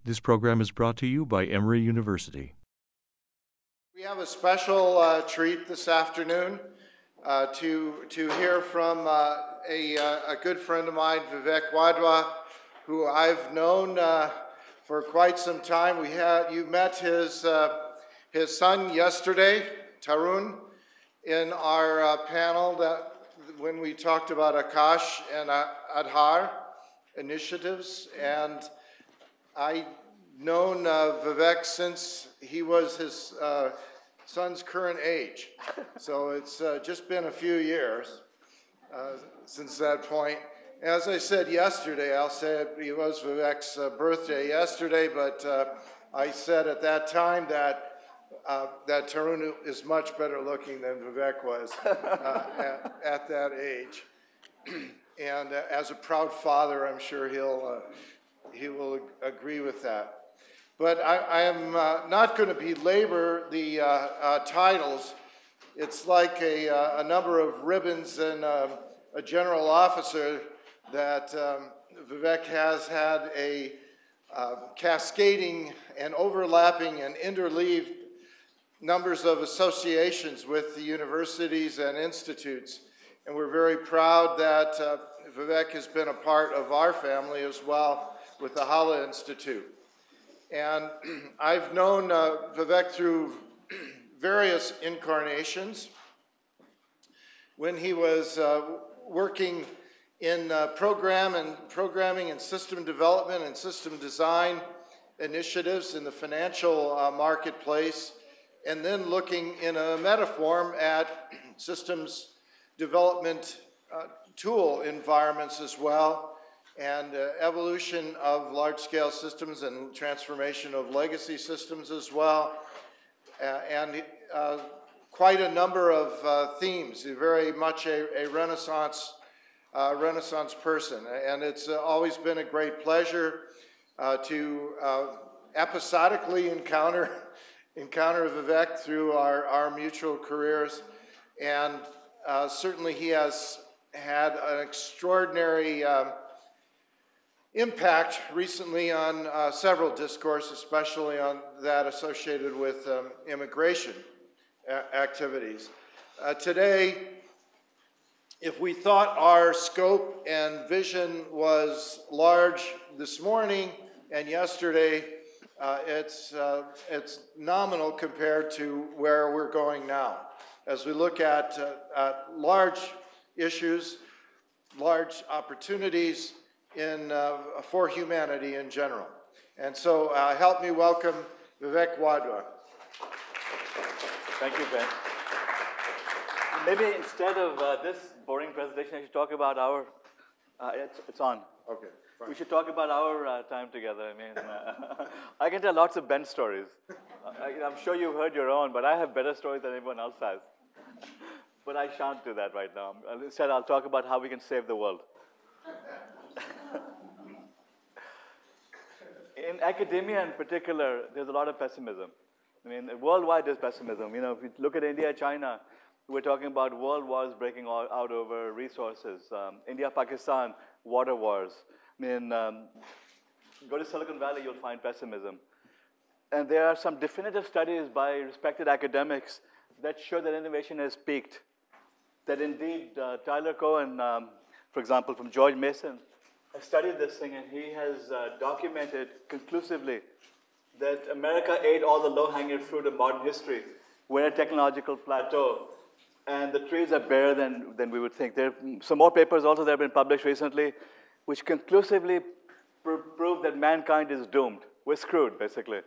This program is brought to you by Emory University. We have a special treat this afternoon to hear from a good friend of mine, Vivek Wadhwa, who I've known for quite some time. You met his son yesterday, Tarun, in our panel when we talked about Akash and Aadhaar initiatives, and I've known Vivek since he was his son's current age. So it's just been a few years since that point. As I said yesterday, I'll say it was Vivek's birthday yesterday, but I said at that time that Tarun is much better looking than Vivek was at that age. And as a proud father, I'm sure he will agree with that. But I am not going to belabor the titles. It's like a number of ribbons and a general officer that Vivek has had a cascading and overlapping and interleaved numbers of associations with the universities and institutes. And we're very proud that Vivek has been a part of our family as well with the Hala Institute. And I've known Vivek through various incarnations. When he was working in programming and system development and system design initiatives in the financial marketplace, and then looking in a metaform at systems development tool environments as well, and evolution of large-scale systems and transformation of legacy systems as well, and quite a number of themes. He's very much a Renaissance person, and it's always been a great pleasure to episodically encounter Vivek through our mutual careers, and certainly he has had an extraordinary impact recently on several discourses, especially on that associated with immigration activities. Today, if we thought our scope and vision was large this morning and yesterday, it's nominal compared to where we're going now. As we look at large issues, large opportunities for humanity in general. And so help me welcome Vivek Wadhwa. Thank you, Ben. Maybe instead of this boring presentation, I should talk about our, it's on. Okay. Fine. We should talk about our time together. I mean, I can tell lots of Ben stories. I'm sure you've heard your own, but I have better stories than anyone else has. But I shan't do that right now. Instead, I'll talk about how we can save the world. In academia in particular, there's a lot of pessimism. I mean, worldwide there's pessimism. You know, if you look at India, China, we're talking about world wars breaking out over resources. India, Pakistan, water wars. I mean, go to Silicon Valley, you'll find pessimism. And there are some definitive studies by respected academics that show that innovation has peaked. That indeed, Tyler Cohen, for example, from George Mason, has studied this thing, and he has documented conclusively that America ate all the low-hanging fruit of modern history. We're at a technological plateau, and the trees are barer than we would think. There are some more papers also that have been published recently, which conclusively prove that mankind is doomed. We're screwed, basically.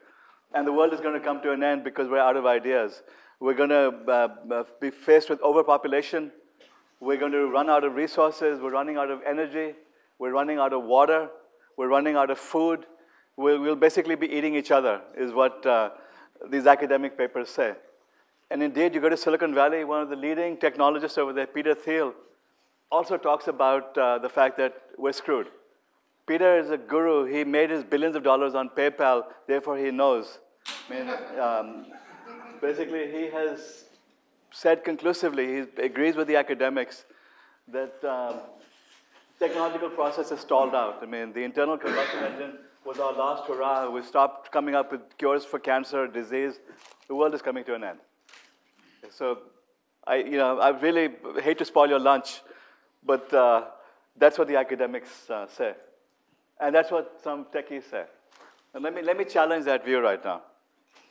And the world is going to come to an end because we're out of ideas. We're going to be faced with overpopulation. We're going to run out of resources. We're running out of energy. We're running out of water. We're running out of food. We'll basically be eating each other, is what these academic papers say. And indeed, you go to Silicon Valley, one of the leading technologists over there, Peter Thiel, also talks about the fact that we're screwed. Peter is a guru. He made his billions of dollars on PayPal, therefore he knows. I mean, basically, he has said conclusively, he agrees with the academics, that technological process has stalled out. I mean, the internal combustion engine was our last hurrah. We stopped coming up with cures for cancer, disease. The world is coming to an end. So I really hate to spoil your lunch, but that's what the academics say. And that's what some techies say. And let me challenge that view right now.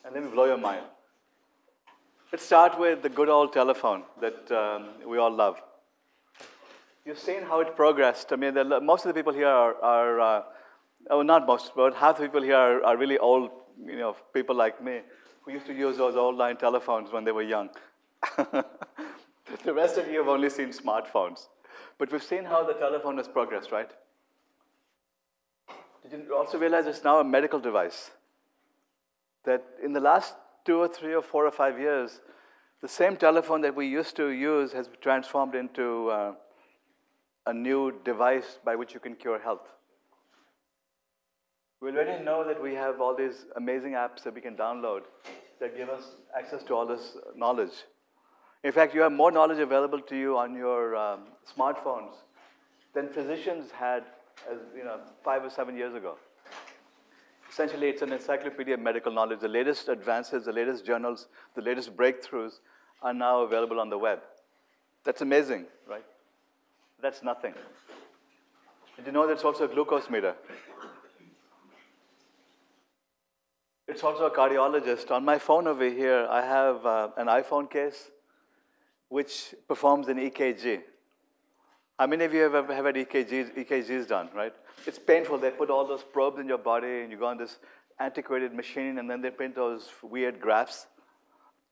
And let me blow your mind. Let's start with the good old telephone that we all love. You've seen how it progressed. I mean, most of the people here are not most, but half the people here are really old, people like me who used to use those old line telephones when they were young. The rest of you have only seen smartphones. But we've seen how the telephone has progressed, right? Did you also realize it's now a medical device? That in the last 2 or 3 or 4 or 5 years, the same telephone that we used to use has transformed into a new device by which you can cure health. We already know that we have all these amazing apps that we can download that give us access to all this knowledge. In fact, you have more knowledge available to you on your smartphones than physicians had 5 or 7 years ago. Essentially, it's an encyclopedia of medical knowledge. The latest advances, the latest journals, the latest breakthroughs are now available on the web. That's amazing, right? That's nothing. Did you know that it's also a glucose meter? It's also a cardiologist. On my phone over here, I have an iPhone case which performs an EKG. How many of you have ever had EKGs done, right? It's painful. They put all those probes in your body, and you go on this antiquated machine, and then they print those weird graphs,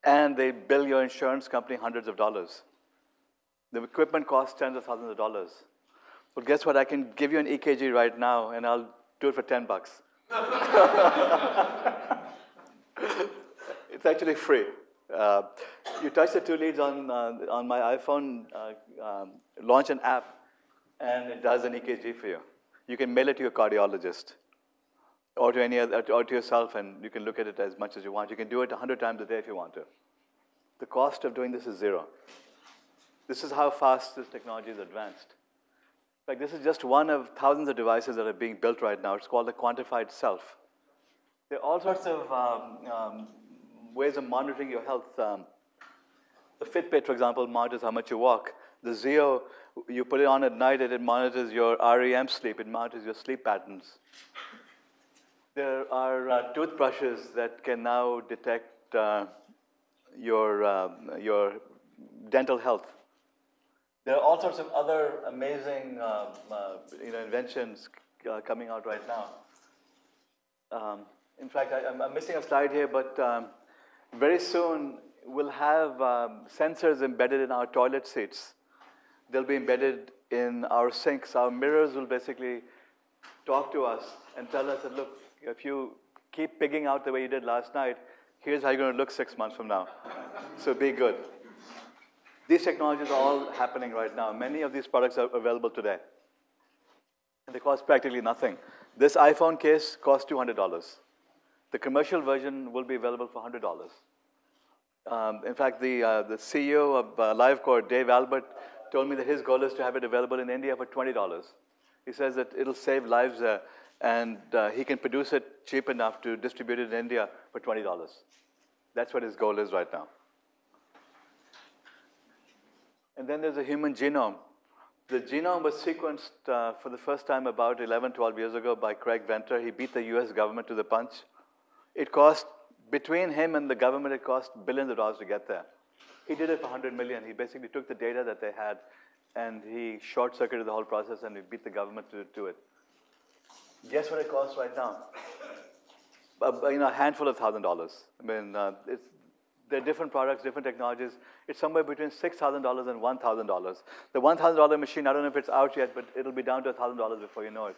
and they bill your insurance company hundreds of dollars. The equipment costs tens of thousands of dollars. But guess what? I can give you an EKG right now, and I'll do it for $10. It's actually free. You touch the 2 leads on my iPhone, launch an app, and it does an EKG for you. You can mail it to your cardiologist or to yourself, and you can look at it as much as you want. You can do it 100 times a day if you want to. The cost of doing this is zero. This is how fast this technology is advanced. Like, this is just one of thousands of devices that are being built right now. It's called the quantified self. There are all sorts of ways of monitoring your health. The Fitbit, for example, monitors how much you walk. The Zeo, you put it on at night and it monitors your REM sleep. It monitors your sleep patterns. There are toothbrushes that can now detect your dental health. There are all sorts of other amazing inventions coming out right now. In fact, I'm missing a slide here, but very soon we'll have sensors embedded in our toilet seats. They'll be embedded in our sinks. Our mirrors will basically talk to us and tell us that, look, if you keep pigging out the way you did last night, here's how you're going to look 6 months from now. So be good. These technologies are all happening right now. Many of these products are available today. And they cost practically nothing. This iPhone case costs $200. The commercial version will be available for $100. In fact, the CEO of LiveCore, Dave Albert, told me that his goal is to have it available in India for $20. He says that it'll save lives and he can produce it cheap enough to distribute it in India for $20. That's what his goal is right now. And then there's a human genome. The genome was sequenced for the first time about 11, 12 years ago by Craig Venter. He beat the US government to the punch. It cost, between him and the government, it cost billions of dollars to get there. He did it for 100 million. He basically took the data that they had and he short-circuited the whole process and he beat the government to it. Guess what it costs right now? A handful of $1,000. I mean, there are different products, different technologies. It's somewhere between $6,000 and $1,000. The $1,000 machine, I don't know if it's out yet, but it'll be down to $1,000 before you know it.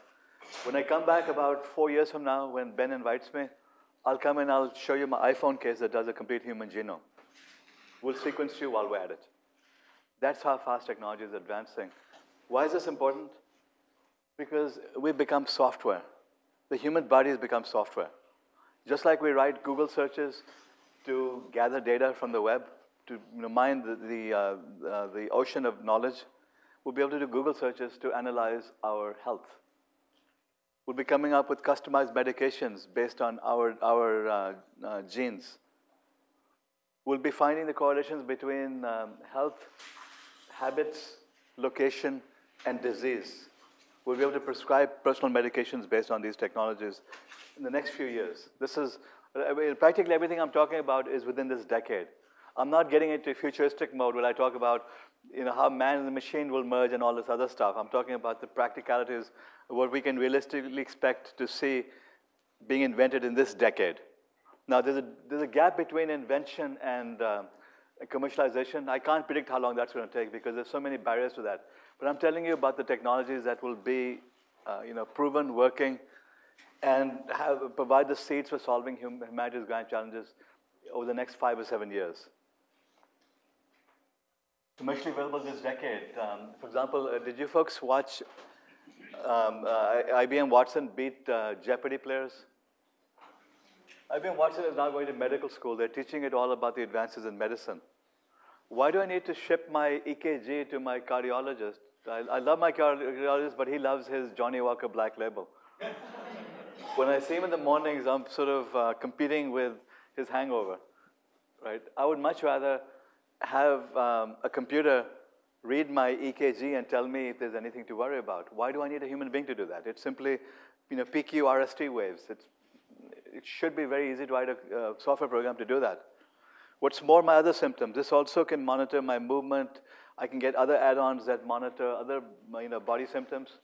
When I come back about 4 years from now, when Ben invites me, I'll come and I'll show you my iPhone case that does a complete human genome. We'll sequence you while we're at it. That's how fast technology is advancing. Why is this important? Because we've become software. The human body has become software. Just like we write Google searches to gather data from the web, to mine the ocean of knowledge, we'll be able to do Google searches to analyze our health. We'll be coming up with customized medications based on our genes. We'll be finding the correlations between health, habits, location, and disease. We'll be able to prescribe personal medications based on these technologies in the next few years. This is, practically everything I'm talking about is within this decade. I'm not getting into futuristic mode where I talk about how man and the machine will merge and all this other stuff. I'm talking about the practicalities of what we can realistically expect to see being invented in this decade. Now, there's a gap between invention and commercialization. I can't predict how long that's going to take because there's so many barriers to that. But I'm telling you about the technologies that will be proven, working, and provide the seeds for solving humanity's grand challenges over the next 5 or 7 years. Commercially available this decade. For example, did you folks watch IBM Watson beat Jeopardy players? IBM Watson is now going to medical school. They're teaching it all about the advances in medicine. Why do I need to ship my EKG to my cardiologist? I love my cardiologist, but he loves his Johnny Walker Black Label. When I see him in the mornings, I'm sort of competing with his hangover, right? I would much rather have a computer read my EKG and tell me if there's anything to worry about. Why do I need a human being to do that? It's simply, PQ RST waves. It should be very easy to write a software program to do that. What's more, my other symptoms. This also can monitor my movement. I can get other add-ons that monitor other body symptoms.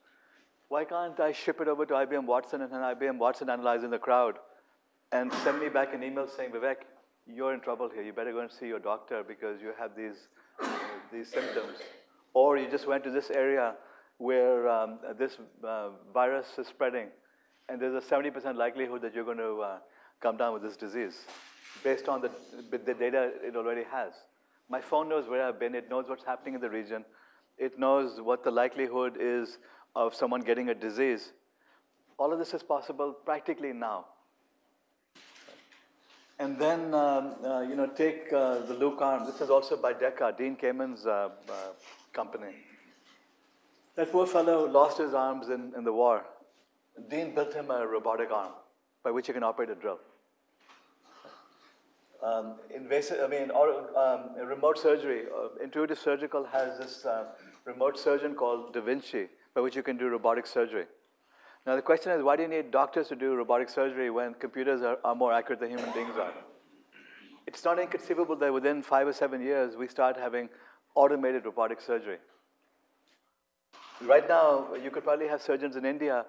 Why can't I ship it over to IBM Watson and have IBM Watson analyze in the crowd and send me back an email saying, Vivek, you're in trouble here. You better go and see your doctor because you have these symptoms. Or you just went to this area where this virus is spreading, and there's a 70% likelihood that you're going to come down with this disease based on the data it already has. My phone knows where I've been. It knows what's happening in the region. It knows what the likelihood is of someone getting a disease. All of this is possible practically now. And then, take the Luke arm. This is also by Deca, Dean Kamen's company. That poor fellow lost his arms in the war. Dean built him a robotic arm by which he can operate a drill. Remote surgery. Intuitive Surgical has this remote surgeon called Da Vinci, by which you can do robotic surgery. Now the question is, why do you need doctors to do robotic surgery when computers are more accurate than human beings are? It's not inconceivable that within 5 or 7 years, we start having automated robotic surgery. Right now, you could probably have surgeons in India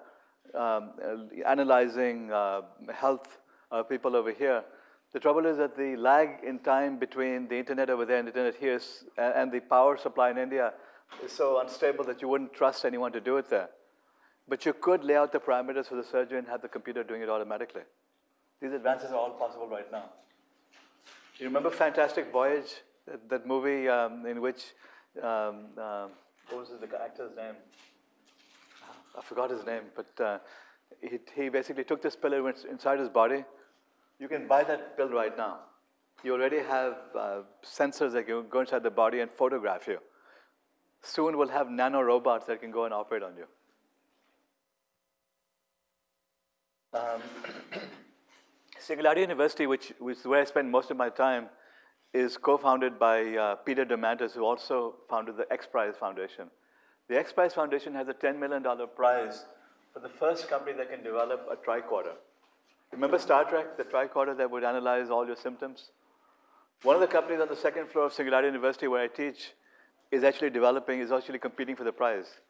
analyzing health of people over here. The trouble is that the lag in time between the internet over there and the internet here and the power supply in India is so unstable that you wouldn't trust anyone to do it there. But you could lay out the parameters for the surgery and have the computer doing it automatically. These advances are all possible right now. You remember Fantastic Voyage, that movie in which, what was the actor's name? I forgot his name, but he basically took this pill and went inside his body. You can buy that pill right now. You already have sensors that can go inside the body and photograph you. Soon we'll have nano robots that can go and operate on you. Singularity University, which is where I spend most of my time, is co-founded by Peter Diamandis, who also founded the X Prize Foundation. The X Prize Foundation has a $10 million prize for the first company that can develop a tricorder. Remember Star Trek, the tricorder that would analyze all your symptoms? One of the companies on the second floor of Singularity University where I teach is actually competing for the prize.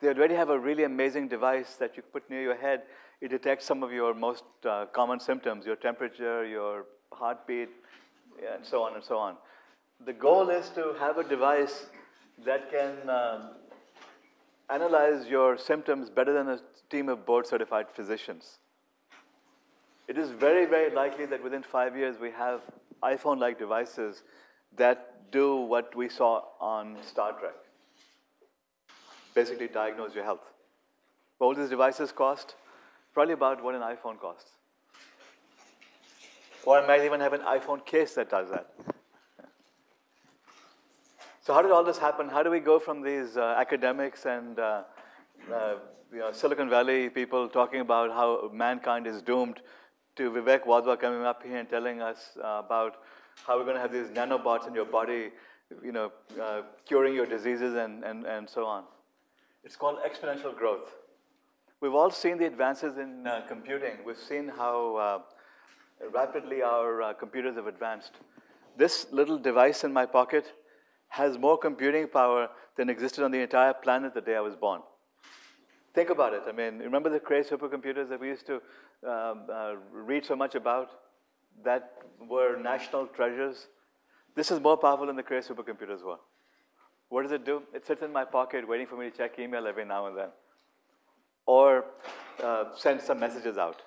They already have a really amazing device that you put near your head. It detects some of your most common symptoms, your temperature, your heartbeat, and so on and so on. The goal is to have a device that can analyze your symptoms better than a team of board-certified physicians. It is very, very likely that within 5 years we have iPhone-like devices that do what we saw on Star Trek. Basically diagnose your health. What will these devices cost? Probably about what an iPhone costs. Or I might even have an iPhone case that does that. So how did all this happen? How do we go from these academics and Silicon Valley people talking about how mankind is doomed, to Vivek Wadhwa coming up here and telling us about how we're going to have these nanobots in your body, curing your diseases and so on. It's called exponential growth. We've all seen the advances in computing. We've seen how rapidly our computers have advanced. This little device in my pocket has more computing power than existed on the entire planet the day I was born. Think about it. I mean, remember the Cray supercomputers that we used to read so much about that were national treasures? This is more powerful than the Cray supercomputers were. What does it do? It sits in my pocket waiting for me to check email every now and then, or send some messages out.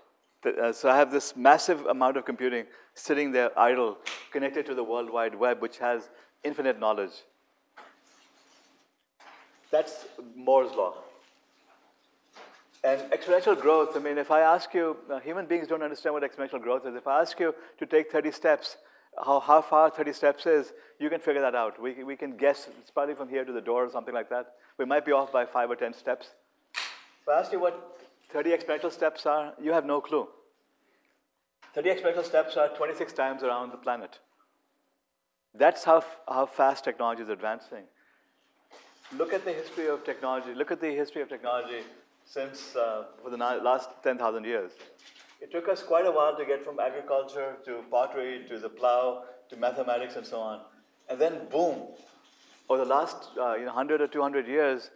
So I have this massive amount of computing sitting there idle, connected to the World Wide Web, which has infinite knowledge. That's Moore's law. And exponential growth, I mean, if I ask you, human beings don't understand what exponential growth is. If I ask you to take 30 steps, how far 30 steps is, you can figure that out. We can guess, it's probably from here to the door or something like that. We might be off by 5 or 10 steps. If I ask you what 30 exponential steps are, you have no clue. 30 exponential steps are 26 times around the planet. That's how fast technology is advancing. Look at the history of technology. Look at the history of technology since for the last 10,000 years. It took us quite a while to get from agriculture to pottery to the plow to mathematics and so on. And then boom, over the last 100 or 200 years,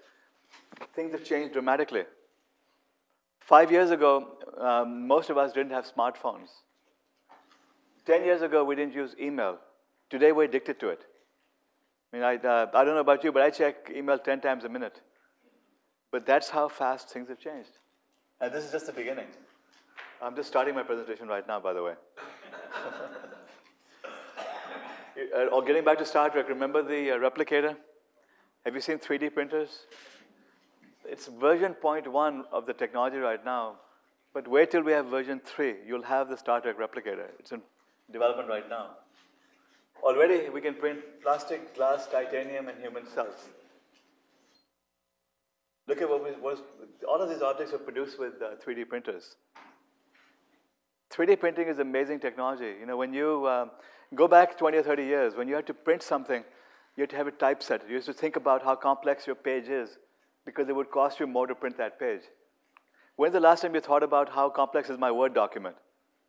things have changed dramatically. 5 years ago, most of us didn't have smartphones. 10 years ago, we didn't use email. Today, we're addicted to it. I mean, I don't know about you, but I check email 10 times a minute. But that's how fast things have changed. And this is just the beginning. I'm just starting my presentation right now, by the way. Or getting back to Star Trek, remember the replicator? Have you seen 3D printers? It's version 0.1 of the technology right now, but wait till we have version 3. You'll have the Star Trek replicator. It's in development right now. Already, we can print plastic, glass, titanium, and human cells. Look at all of these objects are produced with 3D printers. 3D printing is amazing technology. When you go back 20 or 30 years, when you had to print something, you had to have it typeset. You used to think about how complex your page is because it would cost you more to print that page. When's the last time you thought about how complex is my Word document?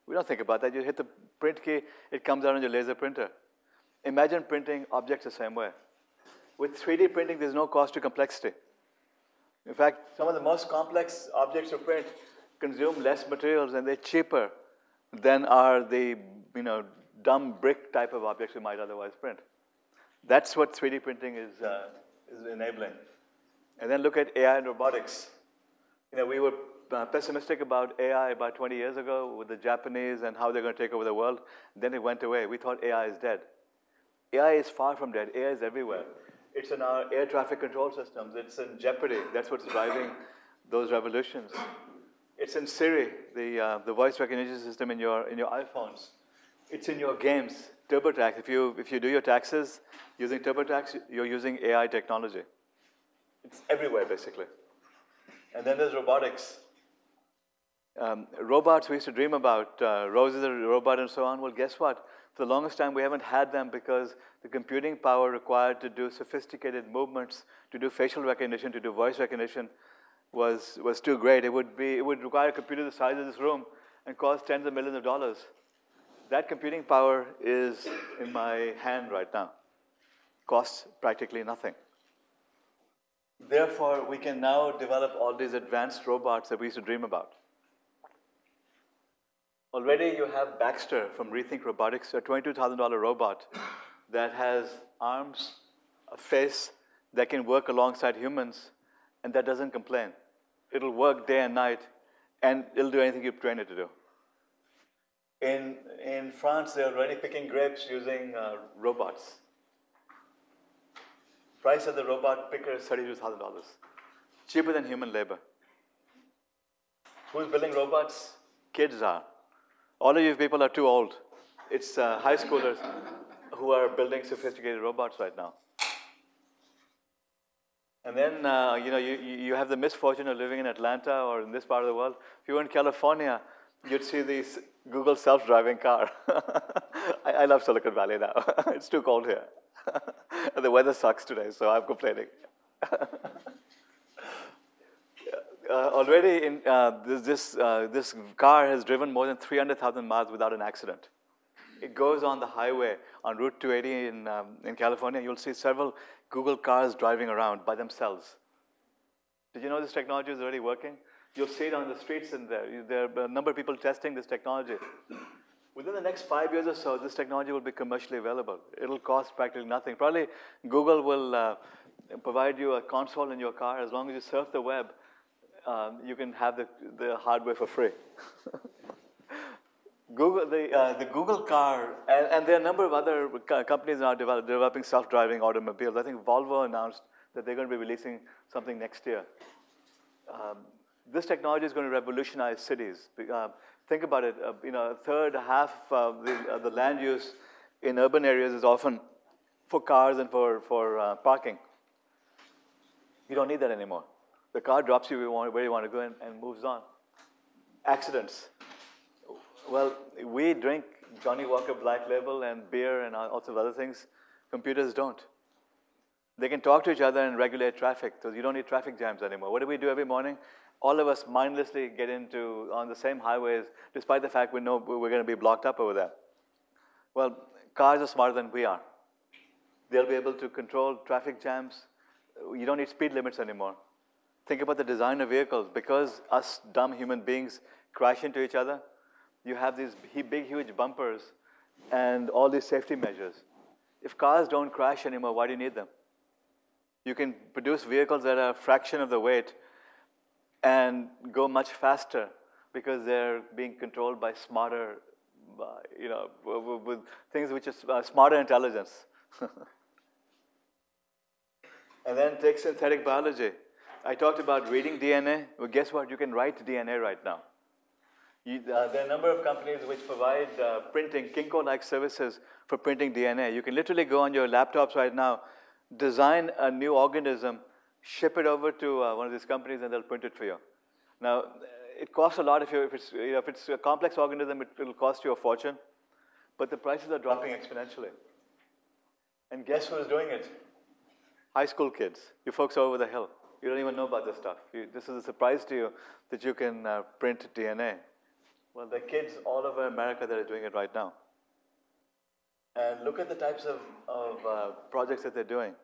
We don't think about that. You hit the print key, it comes out on your laser printer. Imagine printing objects the same way. With 3D printing, there's no cost to complexity. In fact, some of the most complex objects to print consume less materials and they're cheaper than are the dumb brick type of objects we might otherwise print. That's what 3D printing is enabling. And then look at AI and robotics. We were pessimistic about AI about 20 years ago with the Japanese and how they're going to take over the world. Then it went away. We thought AI is dead. AI is far from dead. AI is everywhere. It's in our air traffic control systems. It's in Jeopardy. That's what's driving those revolutions. It's in Siri, the voice recognition system in your iPhones. It's in your games. TurboTax. If you do your taxes using TurboTax, you're using AI technology. It's everywhere, basically. And then there's robotics. Robots we used to dream about. Rose is a robot and so on. Well, guess what? For the longest time, we haven't had them because the computing power required to do sophisticated movements, to do facial recognition, to do voice recognition was too great. It would require a computer the size of this room and cost tens of millions of dollars. That computing power is in my hand right now. Costs practically nothing. Therefore, we can now develop all these advanced robots that we used to dream about. Already you have Baxter from Rethink Robotics, a $22,000 robot that has arms, a face that can work alongside humans, and that doesn't complain. It'll work day and night, and it'll do anything you train it to do. In France, they're already picking grapes using robots. Price of the robot picker is $32,000, cheaper than human labor. Who's building robots? Kids are. All of you people are too old. It's high schoolers who are building sophisticated robots right now. And then, you have the misfortune of living in Atlanta or in this part of the world. If you were in California, you'd see these Google self-driving car. I love Silicon Valley now. It's too cold here. And the weather sucks today, so I'm complaining. Already, this car has driven more than 300,000 miles without an accident. It goes on the highway on Route 280 in California. You'll see several Google cars driving around by themselves. Did you know this technology is already working? You'll see it on the streets in there. There are a number of people testing this technology. Within the next 5 years or so, this technology will be commercially available. It'll cost practically nothing. Probably Google will provide you a console in your car. As long as you surf the web, you can have the hardware for free. The Google car, and there are a number of other companies now developing self-driving automobiles. I think Volvo announced that they're going to be releasing something next year. This technology is going to revolutionize cities. Think about it. A third, half of the land use in urban areas is often for cars and for parking. You don't need that anymore. The car drops you where you want to go and moves on. Accidents. Well, we drink Johnny Walker Black Label and beer and all sorts of other things. Computers don't. They can talk to each other and regulate traffic, so you don't need traffic jams anymore. What do we do every morning? All of us mindlessly get on the same highways, despite the fact we know we're going to be blocked up over there. Well, cars are smarter than we are. They'll be able to control traffic jams. You don't need speed limits anymore. Think about the design of vehicles. Because us dumb human beings crash into each other, you have these big, huge bumpers and all these safety measures. If cars don't crash anymore, why do you need them? You can produce vehicles that are a fraction of the weight and go much faster because they're being controlled by smarter, with things which is smarter intelligence. And then take synthetic biology. I talked about reading DNA. Well, guess what? You can write DNA right now. There are a number of companies which provide printing, Kinko-like services for printing DNA. You can literally go on your laptops right now, design a new organism, ship it over to one of these companies, and they'll print it for you. Now, it costs a lot if it's a complex organism, it'll cost you a fortune, but the prices are dropping exponentially. And guess who's doing it? High school kids, you folks over the hill. You don't even know about this stuff. This is a surprise to you that you can print DNA. Well, there are kids all over America that are doing it right now. And look at the types of projects that they're doing.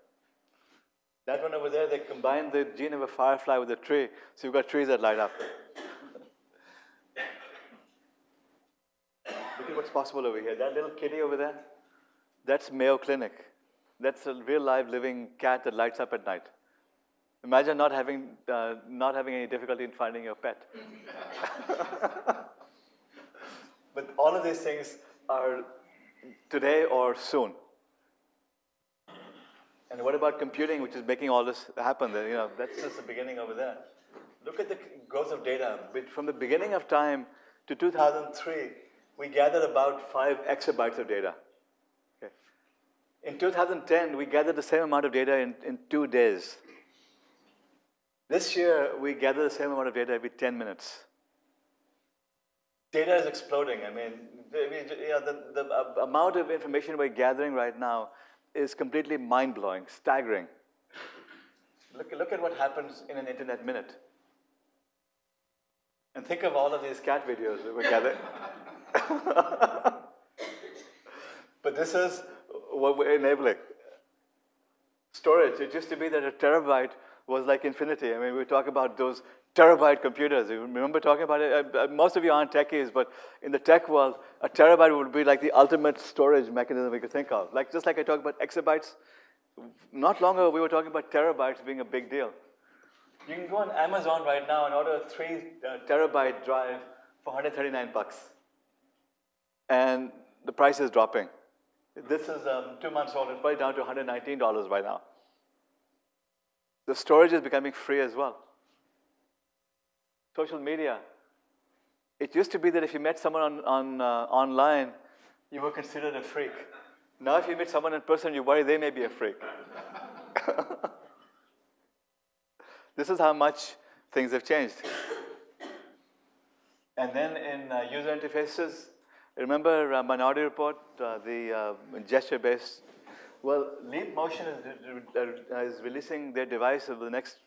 That one over there, they combined the gene of a firefly with a tree, so you've got trees that light up. Look at what's possible over here. That little kitty over there, that's Mayo Clinic. That's a real live living cat that lights up at night. Imagine not having any difficulty in finding your pet. But all of these things are today or soon. And what about computing, which is making all this happen? That's just the beginning over there. Look at the growth of data. From the beginning of time to 2003, we gathered about 5 exabytes of data. Okay. In 2010, we gathered the same amount of data in 2 days. This year, we gather the same amount of data every 10 minutes. Data is exploding. I mean, the amount of information we're gathering right now is completely mind-blowing, staggering. Look at what happens in an internet minute. And think of all of these cat videos that we gather. But this is what we're enabling. Storage. It used to be that a terabyte was like infinity. I mean, we talk about those terabyte computers. You remember talking about it? Most of you aren't techies, but in the tech world, a terabyte would be like the ultimate storage mechanism we could think of. Just like I talked about exabytes, not long ago we were talking about terabytes being a big deal. You can go on Amazon right now and order a 3 terabyte drive for $139. And the price is dropping. This is 2 months old. It's probably down to $119 by now. The storage is becoming free as well. Social media. It used to be that if you met someone online, you were considered a freak. Now if you meet someone in person, you worry they may be a freak. This is how much things have changed. And then in user interfaces, remember Minority Report, the gesture-based? Well, Leap Motion is releasing their device over the next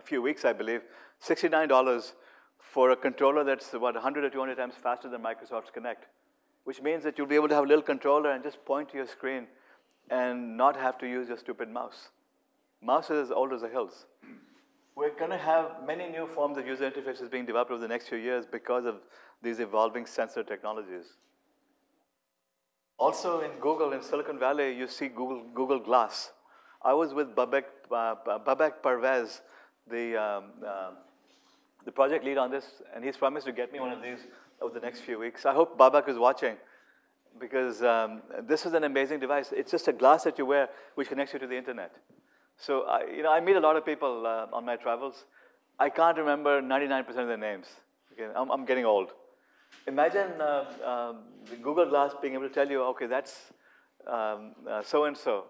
few weeks, I believe, $69 for a controller that's about 100 or 200 times faster than Microsoft's Kinect, which means that you'll be able to have a little controller and just point to your screen and not have to use your stupid mouse. Mouse is as old as the hills. We're going to have many new forms of user interfaces being developed over the next few years because of these evolving sensor technologies. Also in Google, in Silicon Valley, you see Google Glass. I was with Babak Parvez, the project lead on this, and he's promised to get me one of these over the next few weeks. I hope Babak is watching, because this is an amazing device. It's just a glass that you wear which connects you to the internet. So I meet a lot of people on my travels. I can't remember 99% of their names. Okay, I'm getting old. Imagine the Google Glass being able to tell you, okay, that's so-and-so.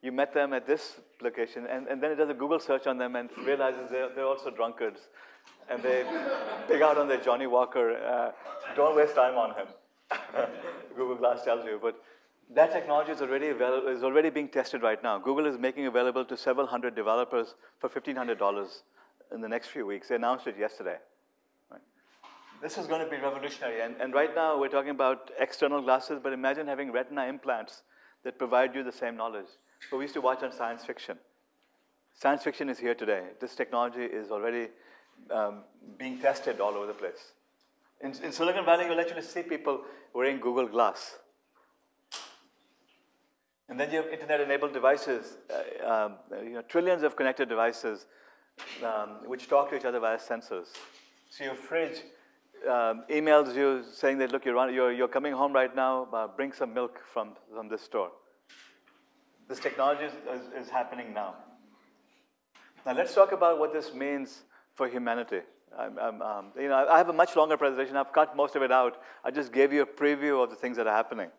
You met them at this location, and then it does a Google search on them and realizes they're also drunkards. And they pig out on their Johnny Walker. Don't waste time on him. Google Glass tells you. But that technology is already being tested right now. Google is making available to several hundred developers for $1,500 in the next few weeks. They announced it yesterday. Right? This is going to be revolutionary. And right now, we're talking about external glasses, but imagine having retina implants that provide you the same knowledge. So we used to watch on science fiction. Science fiction is here today. This technology is already being tested all over the place. In Silicon Valley, you'll actually see people wearing Google Glass. And then you have internet-enabled devices, trillions of connected devices which talk to each other via sensors. So your fridge emails you saying that, look, you're coming home right now, bring some milk from this store. This technology is happening now. Now let's talk about what this means for humanity. I have a much longer presentation. I've cut most of it out. I just gave you a preview of the things that are happening.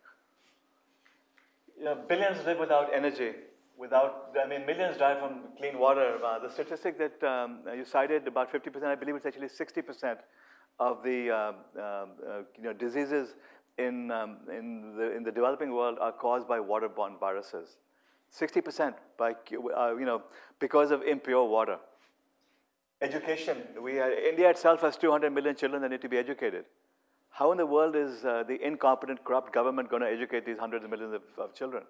Billions live without energy. Millions die from clean water. The statistic that you cited, about 50%, I believe it's actually 60% of the diseases in the developing world are caused by waterborne viruses. 60% because of impure water. Education. India itself has 200 million children that need to be educated. How in the world is the incompetent, corrupt government going to educate these hundreds of millions of children?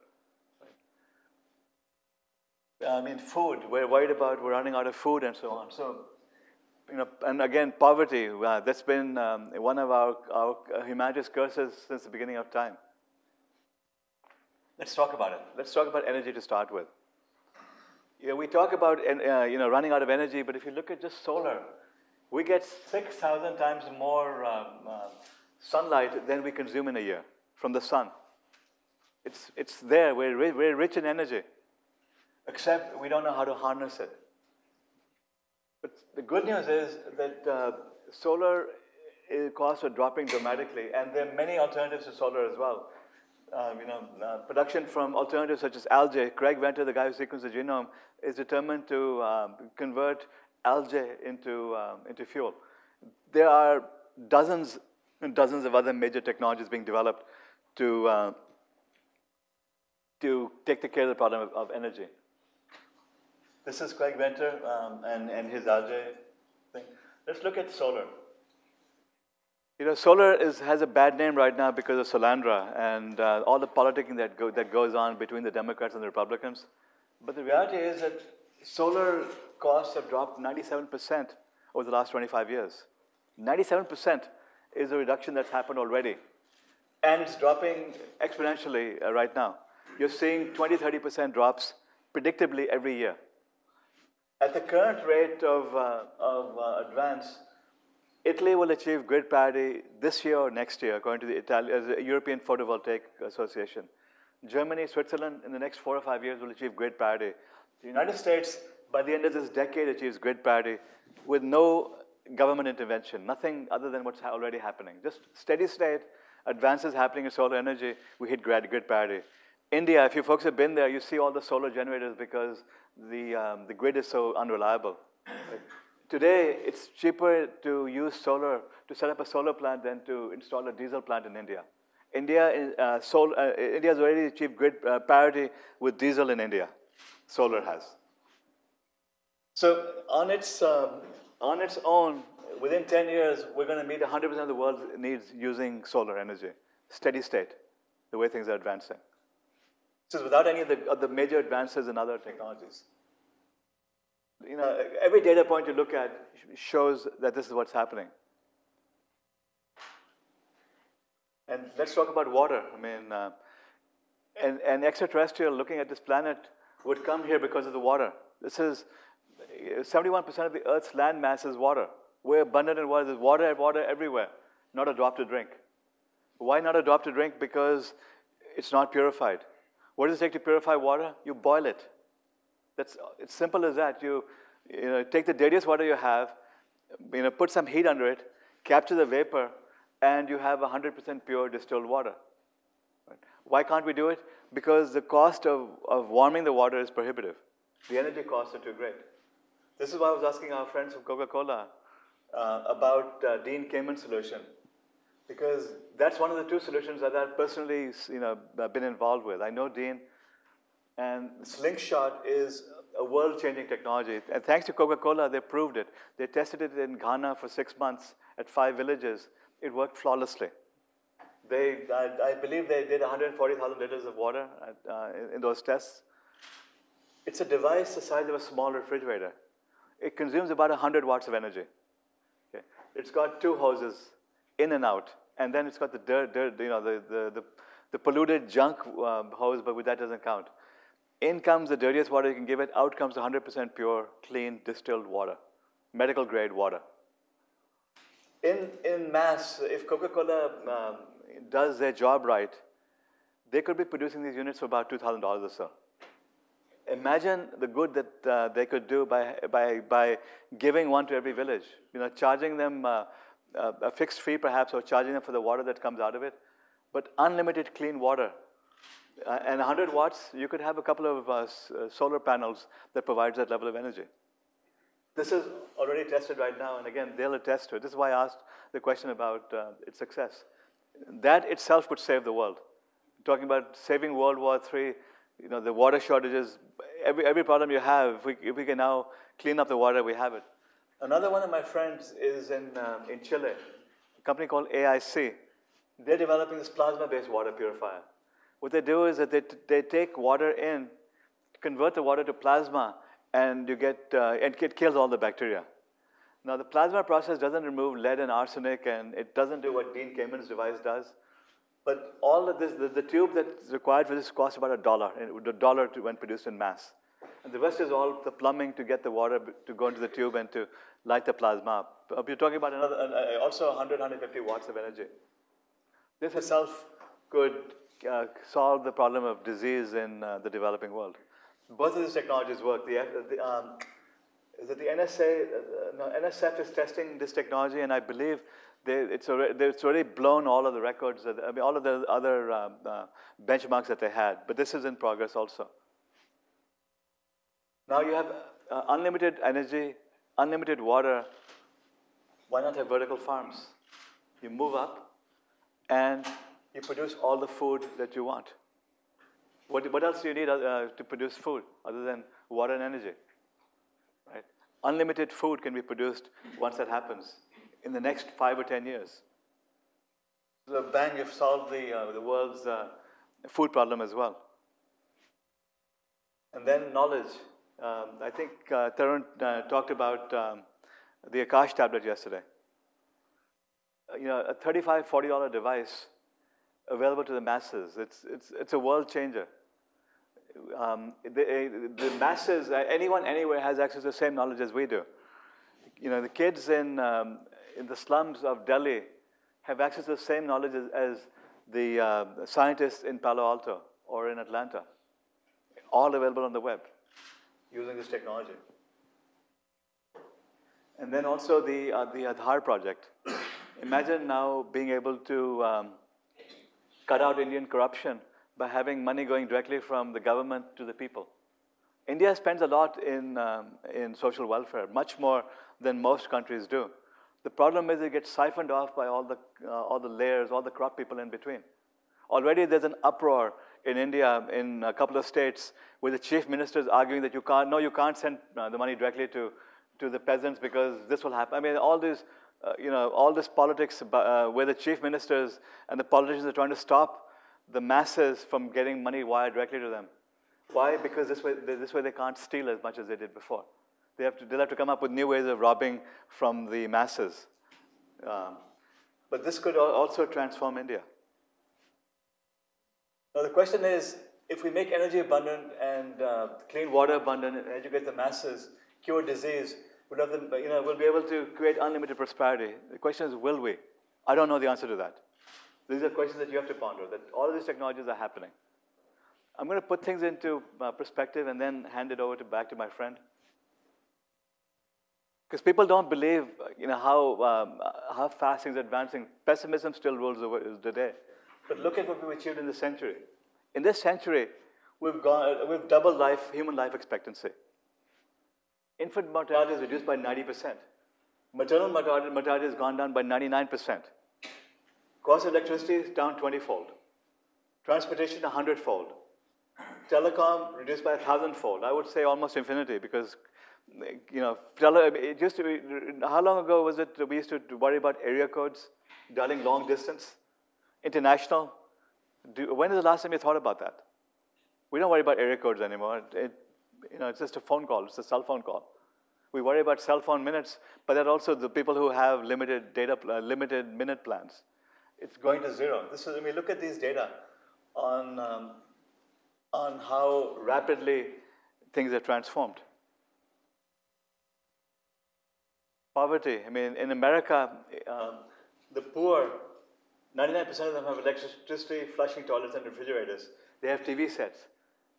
Food. We're worried about we're running out of food and so on. So, and again, poverty. That's been one of our humanity's curses since the beginning of time. Let's talk about it. Let's talk about energy to start with. We talk about running out of energy, but if you look at just solar, we get 6,000 times more sunlight than we consume in a year from the sun. It's there. We're rich in energy, except we don't know how to harness it. But the good news is that solar costs are dropping dramatically, and there are many alternatives to solar as well. Production from alternatives such as algae. Craig Venter, the guy who sequenced the genome, is determined to convert algae into fuel. There are dozens and dozens of other major technologies being developed to take care of the problem of energy. This is Craig Venter and his algae thing. Let's look at solar. Solar has a bad name right now because of Solandra and all the politicking that goes on between the Democrats and the Republicans. But the reality is that solar costs have dropped 97% over the last 25 years. 97% is a reduction that's happened already. And it's dropping exponentially right now. You're seeing 20, 30% drops predictably every year. At the current rate of advance, Italy will achieve grid parity this year or next year, according to the European Photovoltaic Association. Germany, Switzerland, in the next 4 or 5 years will achieve grid parity. The United States, by the end of this decade, achieves grid parity with no government intervention, nothing other than what's already happening. Just steady state, advances happening in solar energy, we hit grid parity. India, if you folks have been there, you see all the solar generators because the grid is so unreliable. Like, today, it's cheaper to use solar, to set up a solar plant than to install a diesel plant in India. India has already achieved grid parity with diesel in India. Solar has. So on its own, within 10 years, we're going to meet 100% of the world's needs using solar energy, steady state, the way things are advancing. This is without any of the major advances in other technologies. You know, every data point you look at shows that this is what's happening. And let's talk about water. I mean, an extraterrestrial looking at this planet would come here because of the water. This is 71% of the Earth's land mass is water. We're abundant in water. There's water everywhere. Not a drop to drink. Why not a drop to drink? Because it's not purified. What does it take to purify water? You boil it. It's simple as that. You take the dirtiest water you have, put some heat under it, capture the vapor, and you have 100% pure distilled water. Right? Why can't we do it? Because the cost of warming the water is prohibitive. The energy costs are too great. This is why I was asking our friends from Coca-Cola about Dean Kamen's solution, because that's one of the two solutions that I've personally been involved with. I know Dean, and Slingshot is a world-changing technology. And thanks to Coca-Cola, they proved it. They tested it in Ghana for 6 months at 5 villages. It worked flawlessly. I believe they did 140,000 liters of water in those tests. It's a device the size of a small refrigerator. It consumes about 100 watts of energy. Okay. It's got 2 hoses in and out, and then it's got the polluted junk hose, but that doesn't count. In comes the dirtiest water you can give it. Out comes 100% pure, clean, distilled water, medical grade water. In mass, if Coca-Cola does their job right, they could be producing these units for about $2,000 or so. Imagine the good that they could do by giving one to every village. Charging them a fixed fee perhaps, or charging them for the water that comes out of it, but unlimited clean water. And 100 watts, you could have a couple of solar panels that provides that level of energy. This is already tested right now, and again, they'll attest to it. This is why I asked the question about its success. That itself could save the world. Talking about saving World War III, the water shortages, every problem you have, if we can now clean up the water, we have it. Another one of my friends is in Chile, a company called AIC. They're developing this plasma-based water purifier. What they do is that they take water in, convert the water to plasma, and it kills all the bacteria. Now, the plasma process doesn't remove lead and arsenic, and it doesn't do what Dean Kamen's device does. But all of this, the tube that's required for this costs about $1 when produced in mass. And the rest is all the plumbing to get the water to go into the tube and to light the plasma up. You're talking about also 100, 150 watts of energy. This itself could solve the problem of disease in the developing world. Both of these technologies work. Is it the NSA? No, NSF is testing this technology, and I believe it's already blown all of the records, all of the other benchmarks that they had. But this is in progress also. Now you have unlimited energy, unlimited water. Why not have vertical farms? You move up, and you produce all the food that you want. What else do you need to produce food other than water and energy? Right? Unlimited food can be produced once that happens in the next 5 or 10 years. So bang, you've solved the world's food problem as well. And then knowledge. I think Tarun talked about the Akash tablet yesterday. A $35, $40 device available to the masses. It's a world changer. The masses, anyone, anywhere has access to the same knowledge as we do. The kids in the slums of Delhi have access to the same knowledge as the scientists in Palo Alto or in Atlanta. All available on the web using this technology. And then also the Aadhaar project. Imagine now being able to cut out Indian corruption by having money going directly from the government to the people. India spends a lot in social welfare, much more than most countries do. The problem is it gets siphoned off by all the layers, all the corrupt people in between. Already there's an uproar in India, in a couple of states, where the chief minister is arguing that you can't send the money directly to the peasants because this will happen. I mean, all this politics where the chief ministers and the politicians are trying to stop the masses from getting money wired directly to them. Why? Because this way they can't steal as much as they did before. They'll have to come up with new ways of robbing from the masses. But this could also transform India. Now the question is, if we make energy abundant and clean water abundant and educate the masses, cure disease, we'll be able to create unlimited prosperity. The question is, will we? I don't know the answer to that. These are questions that you have to ponder, that all of these technologies are happening. I'm going to put things into perspective and then hand it over back to my friend. Because people don't believe how fast things are advancing. Pessimism still rules the day. But look at what we've achieved in this century. In this century, we've doubled human life expectancy. Infant mortality is reduced by 90%. Maternal mortality has gone down by 99%. Cost of electricity is down 20-fold. Transportation, 100-fold. Telecom reduced by 1,000-fold. I would say almost infinity because, it used to be, how long ago was it we used to worry about area codes, dialing long distance, international? When is the last time you thought about that? We don't worry about area codes anymore. It's just a phone call. It's a cell phone call. We worry about cell phone minutes, but that also the people who have limited minute plans. It's going to zero. When we look at these data on how rapidly things are transformed. Poverty. I mean, in America, the poor, 99% of them have electricity, flushing toilets, and refrigerators. They have TV sets.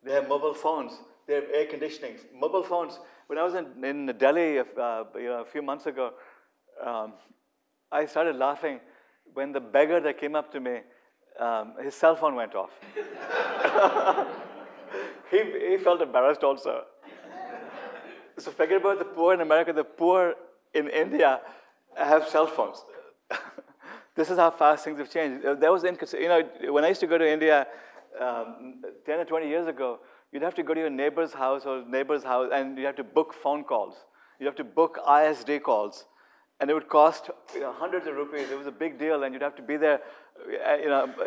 They have mobile phones. They have air conditioning. Mobile phones. When I was in Delhi a few months ago, I started laughing when the beggar that came up to me, his cell phone went off. He felt embarrassed also. So forget about the poor in America. The poor in India have cell phones. This is how fast things have changed. That was when I used to go to India 10 or 20 years ago, you'd have to go to your neighbor's house and you have to book phone calls. You have to book ISD calls. And it would cost hundreds of rupees. It was a big deal, and you'd have to be there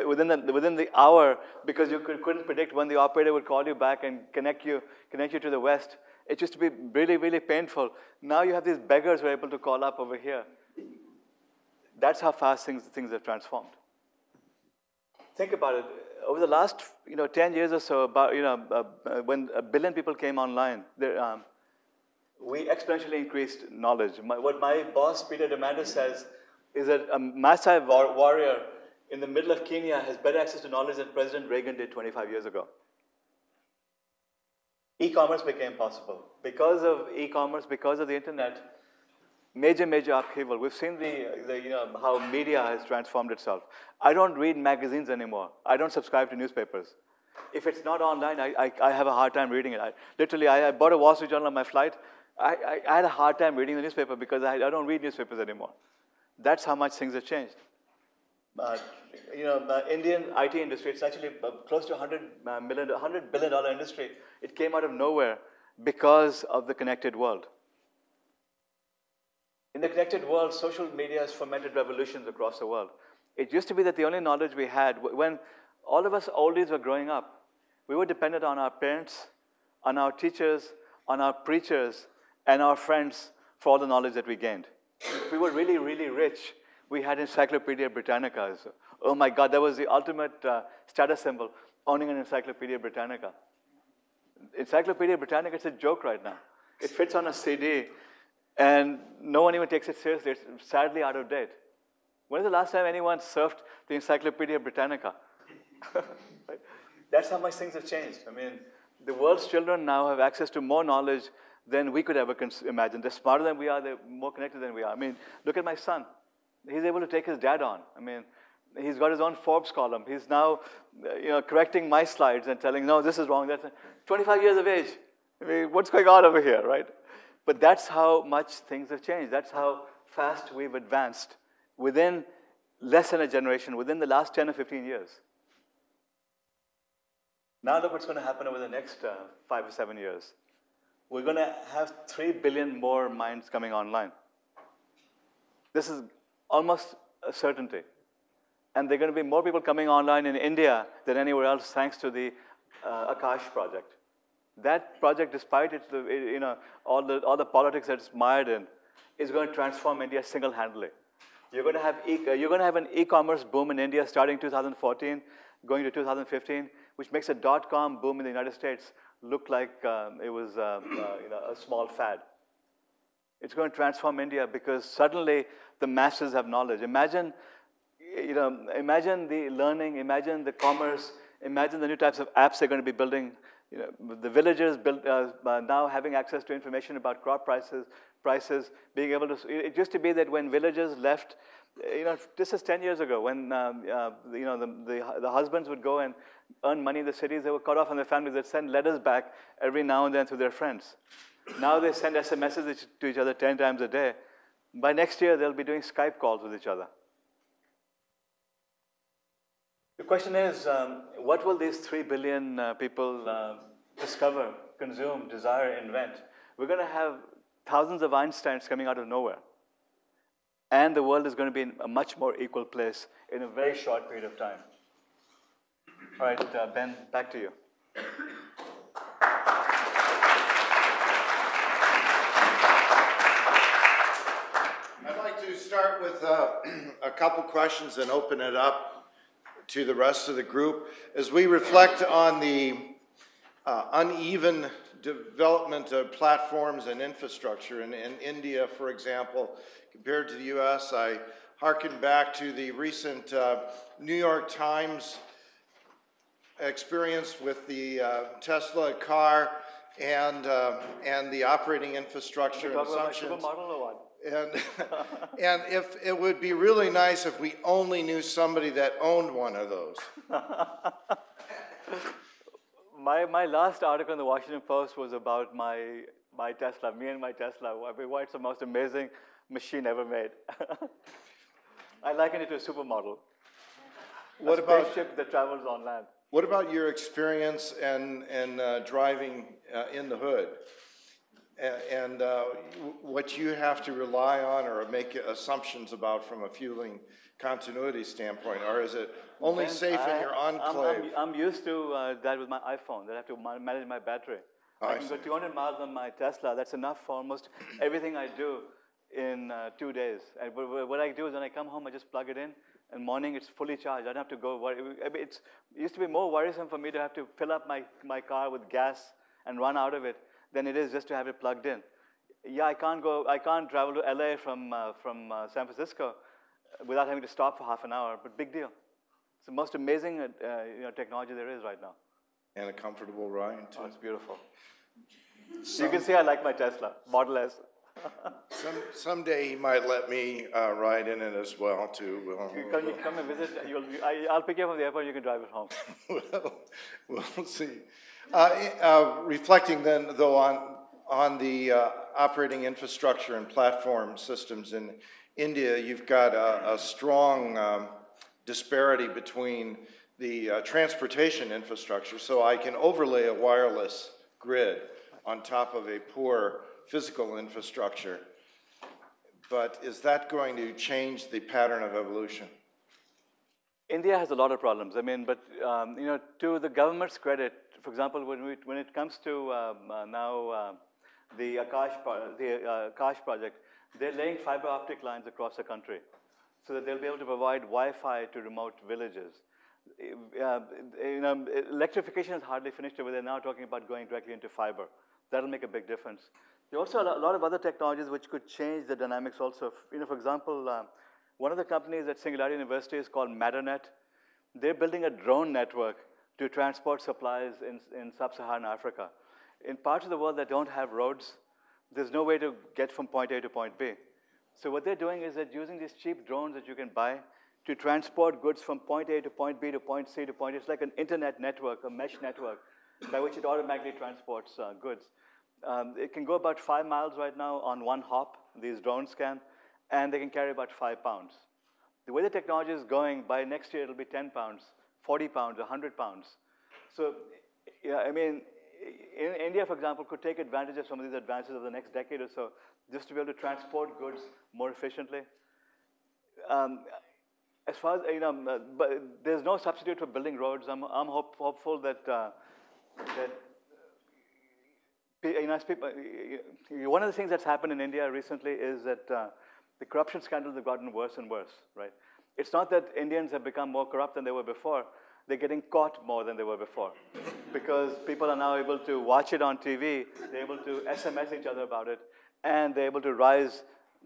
within the hour because you couldn't predict when the operator would call you back and connect you to the West. It used to be really, really painful. Now you have these beggars who are able to call up over here. That's how fast things have transformed. Think about it. Over the last 10 years or so, when 1 billion people came online, we exponentially increased knowledge. What my boss, Peter Diamandis, says is that a Maasai warrior in the middle of Kenya has better access to knowledge than President Reagan did 25 years ago. E-commerce became possible. Because of e-commerce, because of the internet, major upheaval. We've seen how media has transformed itself. I don't read magazines anymore. I don't subscribe to newspapers. If it's not online, I have a hard time reading it. I bought a Wall Street Journal on my flight. I had a hard time reading the newspaper because I don't read newspapers anymore. That's how much things have changed. The Indian IT industry, it's actually close to $100 billion industry. It came out of nowhere because of the connected world. In the connected world, social media has fomented revolutions across the world. It used to be that the only knowledge we had, when all of us oldies were growing up, we were dependent on our parents, on our teachers, on our preachers, and our friends for all the knowledge that we gained. If we were really, really rich, we had Encyclopedia Britannica. So, oh my God, that was the ultimate status symbol, owning an Encyclopedia Britannica. Encyclopedia Britannica, it's a joke right now. It fits on a CD, and no one even takes it seriously. It's sadly out of date. When is the last time anyone surfed the Encyclopedia Britannica? Right? That's how much things have changed. I mean, the world's children now have access to more knowledge than we could ever imagine. They're smarter than we are. They're more connected than we are. I mean, look at my son. He's able to take his dad on. I mean, he's got his own Forbes column. He's now, correcting my slides and telling, no, this is wrong. That's 25 years of age. I mean, what's going on over here, right? But that's how much things have changed. That's how fast we've advanced within less than a generation, within the last 10 or 15 years. Now look what's going to happen over the next 5 or 7 years. We're going to have 3 billion more minds coming online. This is almost a certainty. And there are going to be more people coming online in India than anywhere else thanks to the Akash project. That project, despite its, all the politics that it's mired in, is going to transform India single-handedly. You're going to have an e-commerce boom in India starting 2014, going to 2015, which makes a dot-com boom in the United States look like it was a small fad. It's going to transform India because suddenly the masses have knowledge. Imagine the learning, imagine the commerce, imagine the new types of apps they're going to be building. The villagers now having access to information about crop prices, being able to. It used to be that when villagers left, this is 10 years ago, when the husbands would go and earn money in the cities, they were cut off from their families. They'd send letters back every now and then to their friends. Now they send SMSs to each other 10 times a day. By next year, they'll be doing Skype calls with each other. The question is, what will these 3 billion people discover, consume, desire, invent? We're going to have thousands of Einsteins coming out of nowhere. And the world is going to be in a much more equal place in a very short period of time. All right, Ben, back to you. I'd like to start with a couple questions and open it up to the rest of the group. As we reflect on the uneven development of platforms and infrastructure in India, for example, compared to the US, I hearken back to the recent New York Times experience with the Tesla car and the operating infrastructure and assumptions. Supermodel or what? And if it would be really nice if we only knew somebody that owned one of those. My last article in the Washington Post was about my Tesla, me and my Tesla. I mean, why it's the most amazing machine ever made. I liken it to a supermodel. What a about spaceship that travels on land? What about your experience and driving in the hood? And what you have to rely on or make assumptions about from a fueling continuity standpoint, or is it only safe in your enclave? I'm used to that with my iPhone. That I have to manage my battery. I can go 200 miles on my Tesla. That's enough for almost everything I do in 2 days. And what I do is when I come home, I just plug it in. In the morning, it's fully charged. I don't have to go worry. It used to be more worrisome for me to have to fill up my car with gas and run out of it than it is just to have it plugged in. Yeah, I can't travel to LA from San Francisco without having to stop for half an hour, but big deal. It's the most amazing technology there is right now. And a comfortable ride, too. Oh, it's beautiful. You can see I like my Tesla, Model S. Someday he might let me ride in it as well, too. You come and visit. I'll pick you up from the airport. You can drive it home. We'll see. Reflecting then, though, on the operating infrastructure and platform systems in India, you've got a strong disparity between the transportation infrastructure. So I can overlay a wireless grid on top of a poor physical infrastructure. But is that going to change the pattern of evolution? India has a lot of problems. I mean, but to the government's credit, for example, when it comes to the Akash project, they're laying fiber optic lines across the country so that they'll be able to provide Wi-Fi to remote villages. Electrification is hardly finished over there. Now talking about going directly into fiber. That'll make a big difference. There are also a lot of other technologies which could change the dynamics also. For example, one of the companies at Singularity University is called Matternet. They're building a drone network to transport supplies in sub-Saharan Africa. In parts of the world that don't have roads, there's no way to get from point A to point B. So what they're doing is they're using these cheap drones that you can buy to transport goods from point A to point B to point C to point. It's like an internet network, a mesh network, by which it automatically transports goods. It can go about 5 miles right now on one hop, these drones can, and they can carry about 5 pounds. The way the technology is going, by next year it'll be 10 pounds, 40 pounds, 100 pounds. So, yeah, I mean, India, for example, could take advantage of some of these advances over the next decade or so, just to be able to transport goods more efficiently. As far as, but there's no substitute for building roads. I'm hopeful that, one of the things that's happened in India recently is that the corruption scandals have gotten worse and worse, right? It's not that Indians have become more corrupt than they were before. They're getting caught more than they were before, because people are now able to watch it on TV, they're able to SMS each other about it, and they're able to rise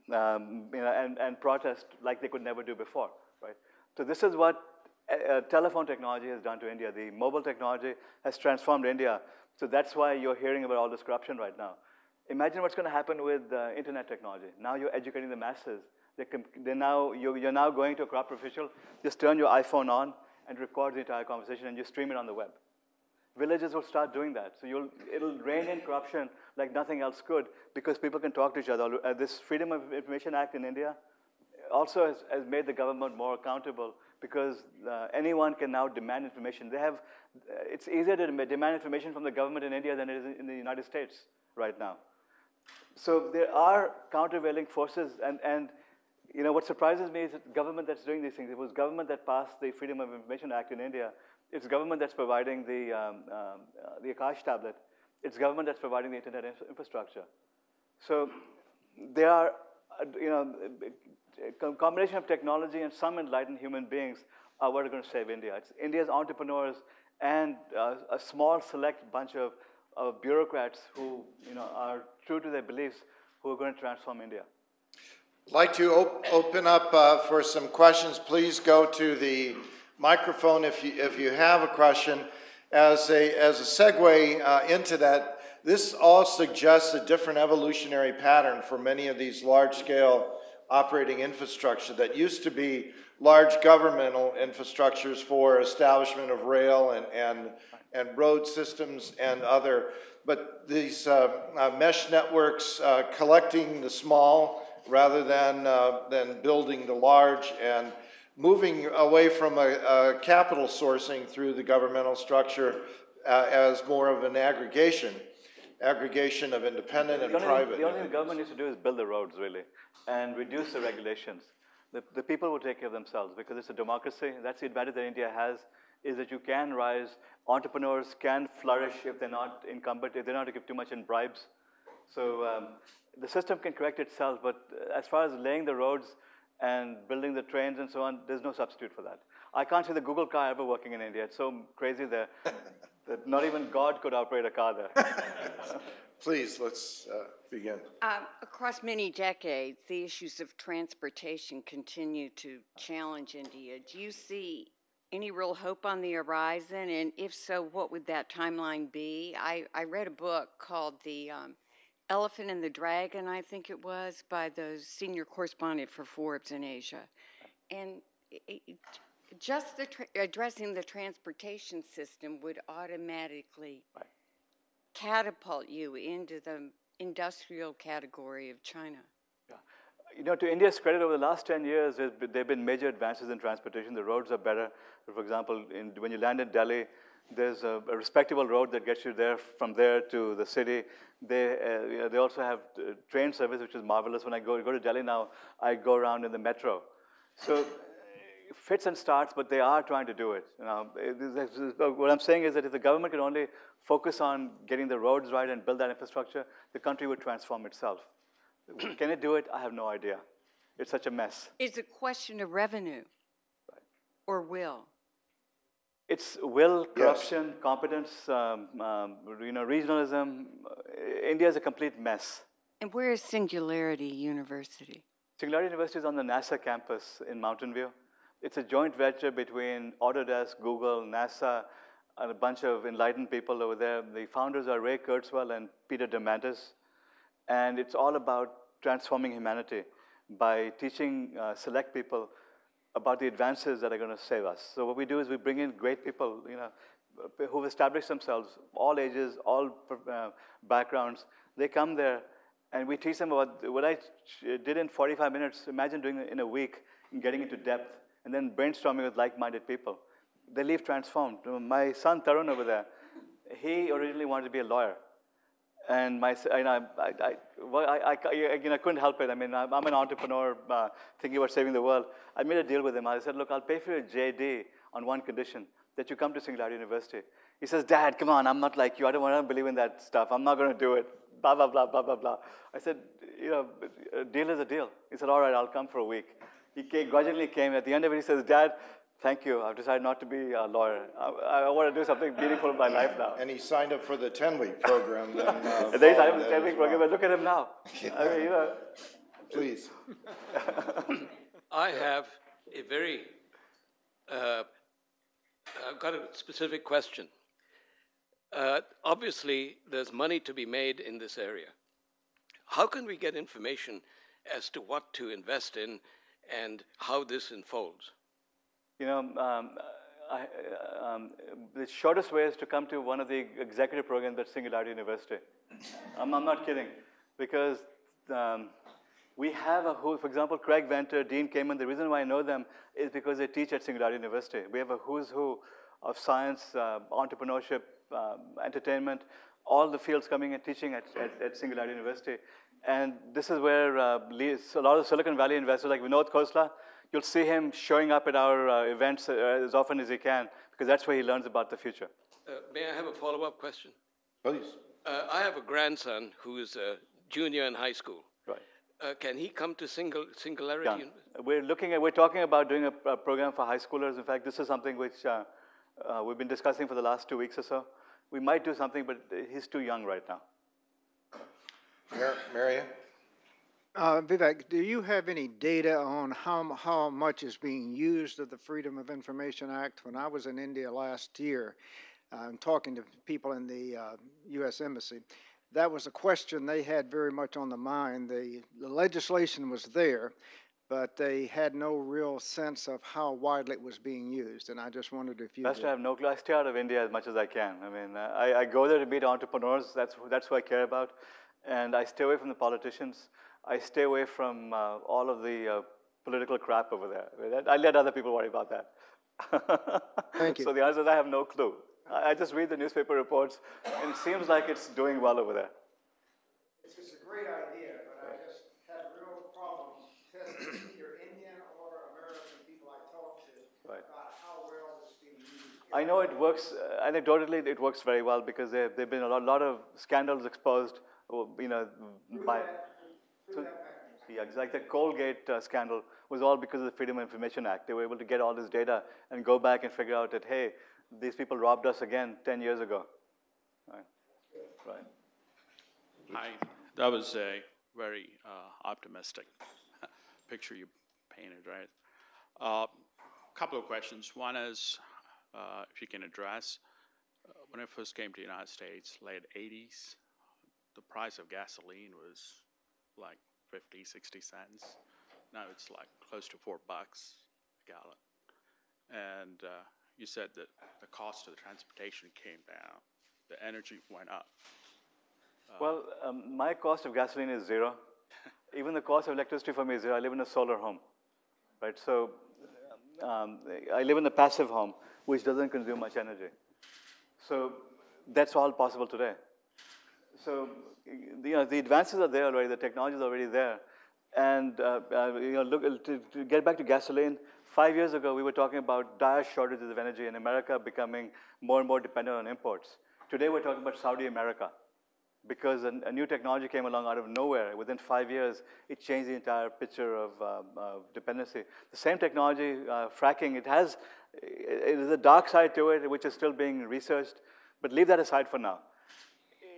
and protest like they could never do before, right? So this is what telephone technology has done to India. The mobile technology has transformed India. So that's why you're hearing about all this corruption right now. Imagine what's going to happen with internet technology. Now you're educating the masses. You're now going to a corrupt official, just turn your iPhone on and record the entire conversation, and you stream it on the web. Villages will start doing that. So it'll rein in corruption like nothing else could, because people can talk to each other. This Freedom of Information Act in India also has made the government more accountable, because anyone can now demand information. It's easier to demand information from the government in India than it is in the United States right now. So there are countervailing forces, and what surprises me is that the government that's doing these things. It was government that passed the Freedom of Information Act in India. It's government that's providing the Akash tablet. It's government that's providing the internet infrastructure. So there are, a combination of technology and some enlightened human beings are what are going to save India. It's India's entrepreneurs and a small select bunch of bureaucrats who are true to their beliefs, who are going to transform India. I'd like to open up for some questions. Please go to the microphone if you have a question. As a segue into that, this all suggests a different evolutionary pattern for many of these large-scale operating infrastructure that used to be large governmental infrastructures for establishment of rail and road systems and other, but these mesh networks collecting the small rather than building the large, and moving away from a capital sourcing through the governmental structure as more of an aggregation of independent and private. The only thing the government needs to do is build the roads, really, and reduce the regulations. The people will take care of themselves, because it's a democracy. That's the advantage that India has, is that you can rise. Entrepreneurs can flourish if they're not incumbent, if they don't have to give too much in bribes. So the system can correct itself, but as far as laying the roads and building the trains and so on, there's no substitute for that. I can't see the Google car ever working in India. It's so crazy there that not even God could operate a car there. Please, let's begin. Across many decades, the issues of transportation continue to challenge India. Do you see any real hope on the horizon? And if so, what would that timeline be? I read a book called The Elephant and the Dragon, I think it was, by the senior correspondent for Forbes in Asia. And just addressing the transportation system would automatically catapult you into the industrial category of China. Yeah. To India's credit, over the last 10 years, there have been major advances in transportation. The roads are better. For example, when you land in Delhi, there's a respectable road that gets you there from there to the city. They also have train service, which is marvelous. When I go to Delhi now, I go around in the metro. So fits and starts, but they are trying to do it. What I'm saying is that if the government could only focus on getting the roads right and build that infrastructure, the country would transform itself. Can it do it? I have no idea. It's such a mess. It's a question of revenue or will. It's will, corruption, competence, regionalism. India is a complete mess. And where is Singularity University? Singularity University is on the NASA campus in Mountain View. It's a joint venture between Autodesk, Google, NASA, and a bunch of enlightened people over there. The founders are Ray Kurzweil and Peter Diamandis. And it's all about transforming humanity by teaching select people about the advances that are going to save us. So what we do is we bring in great people, who've established themselves, all ages, all backgrounds. They come there, and we teach them about what I did in 45 minutes. Imagine doing it in a week, and getting into depth, and then brainstorming with like-minded people. They leave transformed. My son Tarun over there, he originally wanted to be a lawyer. And I couldn't help it. I mean, I'm an entrepreneur thinking about saving the world. I made a deal with him. I said, look, I'll pay for your JD on one condition, that you come to Singularity University. He says, Dad, come on, I'm not like you. I don't believe in that stuff. I'm not going to do it. Blah, blah, blah, blah, blah, blah. I said, a deal is a deal. He said, all right, I'll come for a week. He grudgingly came. At the end of it, he says, Dad, thank you. I've decided not to be a lawyer. I want to do something meaningful in my life now. And he signed up for the 10-week program. Then, and then he signed up for the 10-week program, but look at him now. Yeah. I mean, Please. I have a very, I've got a specific question. Obviously, there's money to be made in this area. How can we get information as to what to invest in and how this unfolds? The shortest way is to come to one of the executive programs at Singularity University. I'm not kidding, because we have for example, Craig Venter, Dean Kamen. The reason why I know them is because they teach at Singularity University. We have a who's who of science, entrepreneurship, entertainment, all the fields coming and teaching at Singularity University. And this is where a lot of Silicon Valley investors like Vinod Khosla, you'll see him showing up at our events as often as he can, because that's where he learns about the future. May I have a follow-up question? Please. I have a grandson who is a junior in high school. Right. Can he come to Singularity? Yeah. We're talking about doing a program for high schoolers. In fact, this is something which we've been discussing for the last 2 weeks or so. We might do something, but he's too young right now. Marian? Vivek, do you have any data on how much is being used of the Freedom of Information Act? When I was in India last year, talking to people in the U.S. Embassy, that was a question they had very much on the mind. The legislation was there, but they had no real sense of how widely it was being used. And I just wondered if you I have no clue. I stay out of India as much as I can. I mean, I go there to meet entrepreneurs. That's who I care about. And I stay away from the politicians. I stay away from all of the political crap over there. I let other people worry about that. Thank you. So the answer is I have no clue. I just read the newspaper reports, and it seems like it's doing well over there. It's a great idea, but I just have real problems testing either Indian or American people I talk to about how well it's being used. I know it works. Anecdotally, it works very well because there've been a lot of scandals exposed. Yeah, like the Colgate scandal was all because of the Freedom of Information Act. They were able to get all this data and go back and figure out that, hey, these people robbed us again 10 years ago. Right. Hi, that was a very optimistic picture you painted, right? Couple of questions. One is, if you can address, when I first came to the United States, late 80s, the price of gasoline was like 50, 60 cents. Now it's like close to $4 a gallon. And you said that the cost of the transportation came down, the energy went up. Well, my cost of gasoline is zero. Even the cost of electricity for me is zero. I live in a solar home, right? So I live in a passive home, which doesn't consume much energy. So that's all possible today. So the advances are there already. The technology is already there. And look, to get back to gasoline, 5 years ago we were talking about dire shortages of energy in America becoming more and more dependent on imports. Today we're talking about Saudi America, because a new technology came along out of nowhere. Within 5 years, it changed the entire picture of dependency. The same technology, fracking, it is a dark side to it, which is still being researched. But leave that aside for now.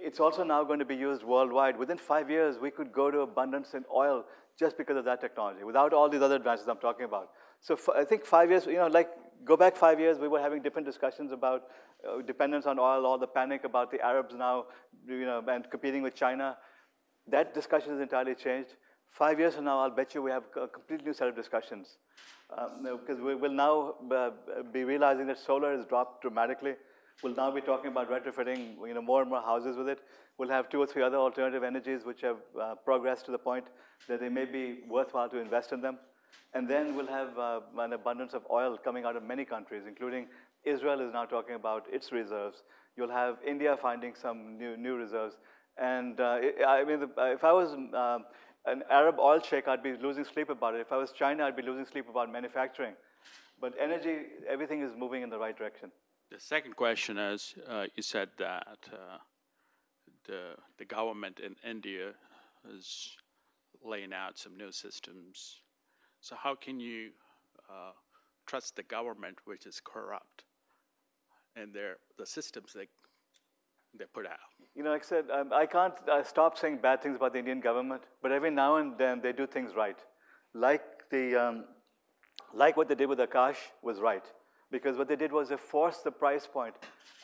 It's also now going to be used worldwide. Within 5 years, we could go to abundance in oil just because of that technology, without all these other advances I'm talking about. So I think 5 years, go back 5 years, we were having different discussions about dependence on oil, all the panic about the Arabs now, and competing with China. That discussion has entirely changed. 5 years from now, I'll bet you we have a completely new set of discussions. Because we will now be realizing that solar has dropped dramatically. We'll now be talking about retrofitting more and more houses with it. We'll have 2 or 3 other alternative energies which have progressed to the point that they may be worthwhile to invest in them. And then we'll have an abundance of oil coming out of many countries, including Israel is now talking about its reserves. You'll have India finding some new reserves. And if I was an Arab oil sheikh, I'd be losing sleep about it. If I was China, I'd be losing sleep about manufacturing. But energy, everything is moving in the right direction. The second question is, you said that the government in India is laying out some new systems. So how can you trust the government, which is corrupt, and the systems they put out? Like I said, I can't stop saying bad things about the Indian government, but every now and then they do things right. Like what they did with Akash was right. Because what they did was they forced the price point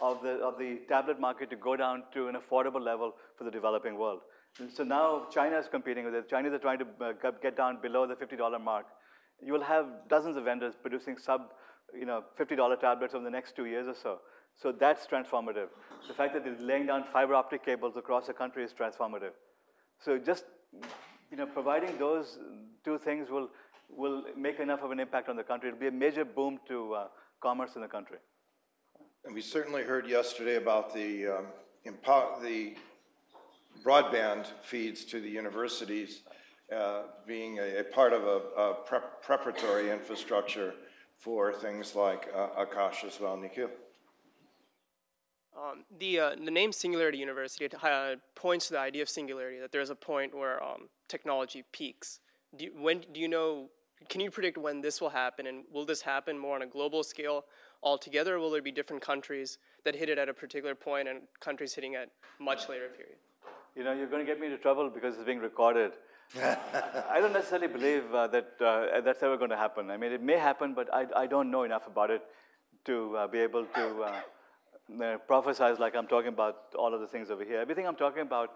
of the tablet market to go down to an affordable level for the developing world. And so now China is competing with it. Chinese are trying to get down below the $50 mark. You will have dozens of vendors producing $50 tablets over the next 2 years or so. So that's transformative. The fact that they're laying down fiber optic cables across the country is transformative. So just providing those 2 things will make enough of an impact on the country. It'll be a major boom to commerce in the country. And we certainly heard yesterday about the broadband feeds to the universities being a part of a preparatory infrastructure for things like Akash as well. Nikhil? The name Singularity University points to the idea of singularity, that there's a point where technology peaks. Can you predict when this will happen, and will this happen more on a global scale altogether, or will there be different countries that hit it at a particular point and countries hitting at much later period? You're going to get me into trouble because it's being recorded. I don't necessarily believe that's ever going to happen. I mean, it may happen, but I don't know enough about it to be able to prophesize like I'm talking about all of the things over here. Everything I'm talking about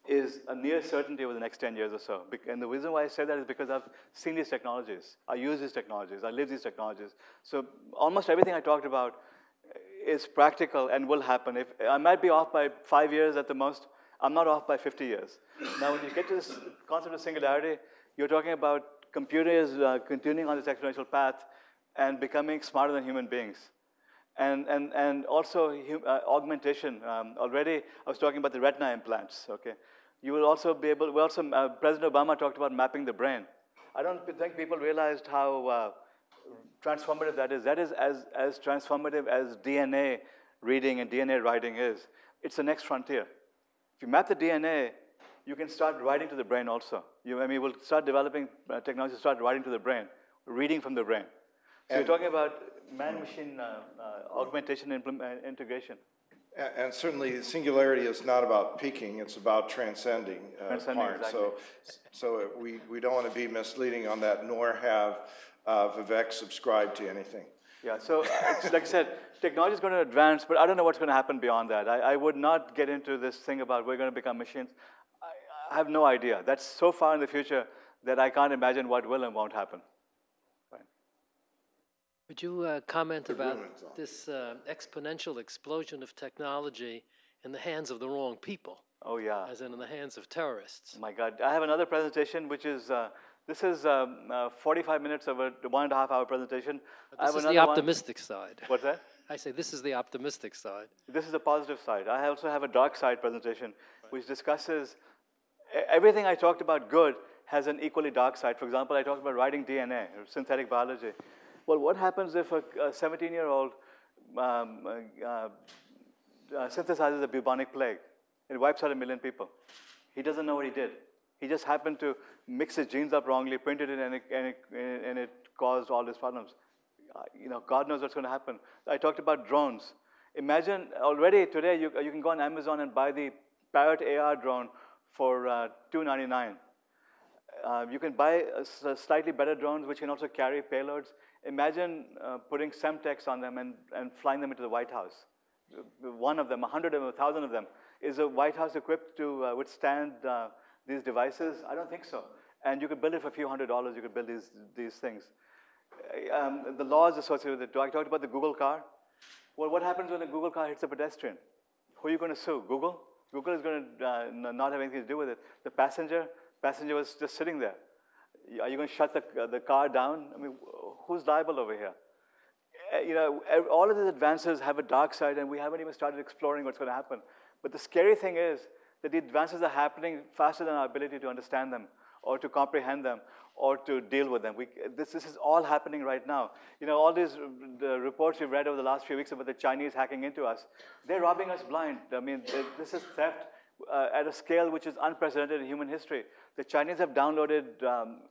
is a near certainty over the next 10 years or so. And the reason why I say that is because I've seen these technologies. I use these technologies. I live these technologies. So almost everything I talked about is practical and will happen. If I might be off by 5 years at the most, I'm not off by 50 years. Now, when you get to this concept of singularity, you're talking about computers continuing on this exponential path and becoming smarter than human beings. And also augmentation. Already, I was talking about the retina implants, okay? You will also be able, President Obama talked about mapping the brain. I don't think people realized how transformative that is. That is as transformative as DNA reading and DNA writing is. It's the next frontier. If you map the DNA, you can start writing to the brain also. We'll start developing technology to start writing to the brain, reading from the brain. So you're talking about man-machine augmentation and integration. And certainly, singularity is not about peaking; it's about transcending. Exactly. So we don't want to be misleading on that, nor have Vivek subscribe to anything. Yeah. So, like I said, technology is going to advance, but I don't know what's going to happen beyond that. I would not get into this thing about we're going to become machines. I have no idea. That's so far in the future that I can't imagine what will and won't happen. Would you comment about this exponential explosion of technology in the hands of the wrong people? Oh, yeah. As in the hands of terrorists. Oh my God. I have another presentation, which is, this is 45 minutes of a 1.5 hour presentation. This is the optimistic side. What's that? I say this is the optimistic side. This is the positive side. I also have a dark side presentation, which discusses everything I talked about good has an equally dark side. For example, I talked about writing DNA, or synthetic biology. Well, what happens if a 17-year-old synthesizes a bubonic plague? It wipes out 1 million people. He doesn't know what he did. He just happened to mix his genes up wrongly, printed it, and it caused all these problems. God knows what's going to happen. I talked about drones. Imagine already today you can go on Amazon and buy the Parrot AR drone for $299. You can buy slightly better drones which can also carry payloads. Imagine putting Semtex on them and flying them into the White House. One of them, 100 of them, 1,000 of them. Is the White House equipped to withstand these devices? I don't think so. And you could build it for a few $100s. You could build these things. The laws associated with it. I talked about the Google car. Well, what happens when a Google car hits a pedestrian? Who are you going to sue? Google? Google is going to not have anything to do with it. The passenger was just sitting there. Are you going to shut the car down? I mean, who's liable over here? You know, all of these advances have a dark side, and we haven't even started exploring what's going to happen. But the scary thing is that the advances are happening faster than our ability to understand them, or to comprehend them, or to deal with them. This is all happening right now. You know, all these the reports we've read over the last few weeks about the Chinese hacking into us, they're robbing us blind. I mean, this is theft at a scale which is unprecedented in human history. The Chinese have downloaded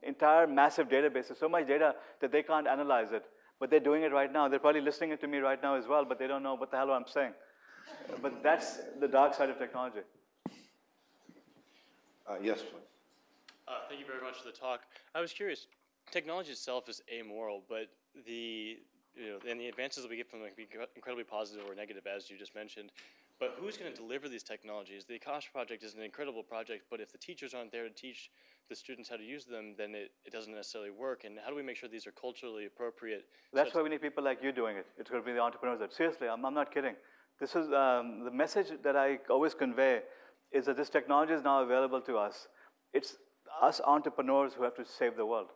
entire massive databases, so much data that they can't analyze it. But they're doing it right now. They're probably listening to me right now as well, but they don't know what the hell I'm saying. But that's the dark side of technology. Yes, please. Thank you very much for the talk. I was curious, technology itself is amoral, but the advances that we get from them can be incredibly positive or negative, as you just mentioned. But who's going to deliver these technologies? The Akash project is an incredible project, but if the teachers aren't there to teach the students how to use them, then it doesn't necessarily work. And how do we make sure these are culturally appropriate? That's why we need people like you doing it. It's going to be the entrepreneurs. Seriously, I'm not kidding. This is the message that I always convey is that this technology is now available to us. It's us entrepreneurs who have to save the world.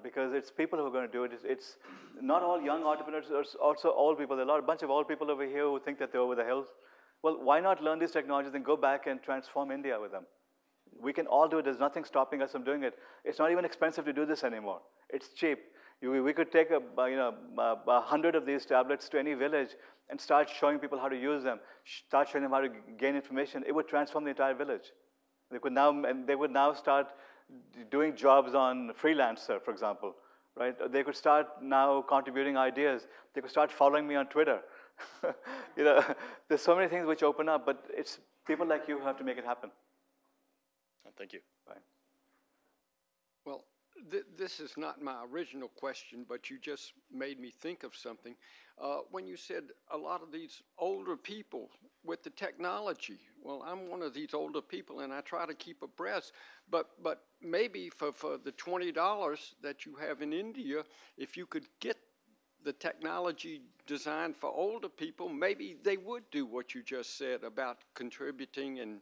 Because it's people who are going to do it. It's not all young entrepreneurs, it's also old people. There are a bunch of old people over here who think that they're over the hills. Well, why not learn these technologies and go back and transform India with them? We can all do it. There's nothing stopping us from doing it. It's not even expensive to do this anymore. It's cheap. We could take 100 of these tablets to any village and start showing people how to use them, start showing them how to gain information. It would transform the entire village. They would now start doing jobs on Freelancer, for example, right? They could start now contributing ideas. They could start following me on Twitter. You know, there's so many things which open up, but it's people like you who have to make it happen. Thank you. Bye. Well, this is not my original question, but you just made me think of something. When you said a lot of these older people with the technology, well, I'm one of these older people, and I try to keep abreast. But maybe for the $20 that you have in India, if you could get the technology designed for older people, maybe they would do what you just said about contributing and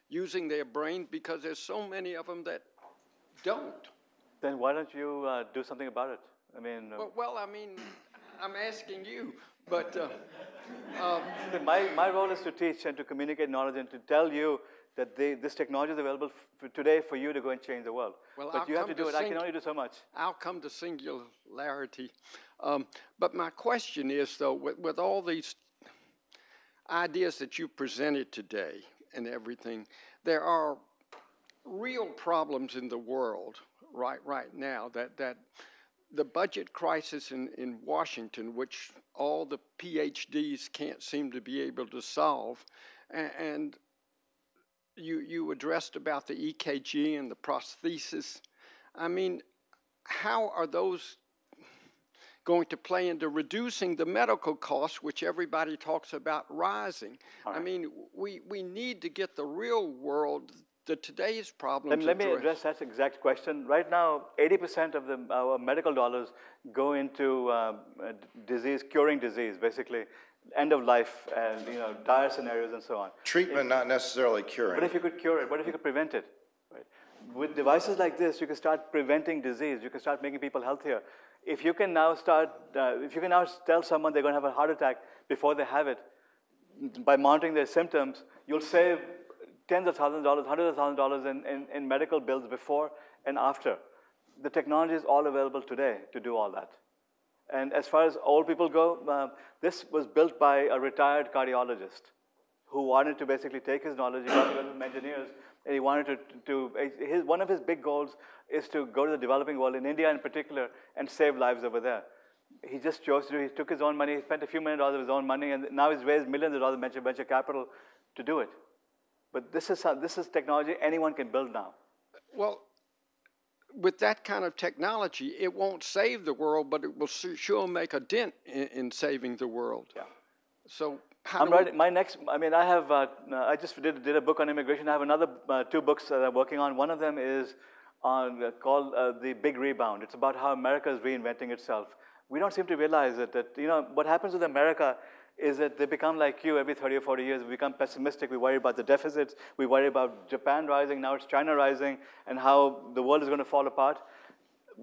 using their brain, because there's so many of them that don't. Then why don't you do something about it? I mean, well, I mean, I'm asking you, but my role is to teach and to communicate knowledge and to tell you that this technology is available today for you to go and change the world. Well, but you have to do it. I can only do so much. I'll come to Singularity. But my question is, though, with all these ideas that you presented today and everything, there are real problems in the world right now that the budget crisis in Washington, which all the PhDs can't seem to be able to solve, and you addressed about the EKG and the prosthesis. I mean, how are those going to play into reducing the medical costs, which everybody talks about rising? Right. I mean, we need to get the real world, today's problems. Let me address that exact question. Right now, 80% of our medical dollars go into curing disease, basically, end of life and dire scenarios and so on. Treatment, not necessarily curing. But if you could cure it, what if you could prevent it? Right? With devices like this, you can start preventing disease. You can start making people healthier. If you can now tell someone they're going to have a heart attack before they have it, by monitoring their symptoms, you'll save tens of thousands of dollars, hundreds of thousands of dollars in medical bills before and after. The technology is all available today to do all that. And as far as old people go, this was built by a retired cardiologist who wanted to basically take his knowledge, he got together with engineers, and he wanted one of his big goals is to go to the developing world, in India in particular, and save lives over there. He just chose to do it. He took his own money, he spent a few million dollars of his own money, and now he's raised millions of dollars of venture capital to do it. But this is technology anyone can build now. Well, with that kind of technology, it won't save the world, but it will sure make a dent in saving the world. Yeah. So how I just did a book on immigration. I have another 2 books that I'm working on. One of them is called The Big Rebound. It's about how America is reinventing itself. We don't seem to realize it, that, what happens with America is that they become like you every 30 or 40 years. We become pessimistic. We worry about the deficits. We worry about Japan rising. Now it's China rising and how the world is going to fall apart.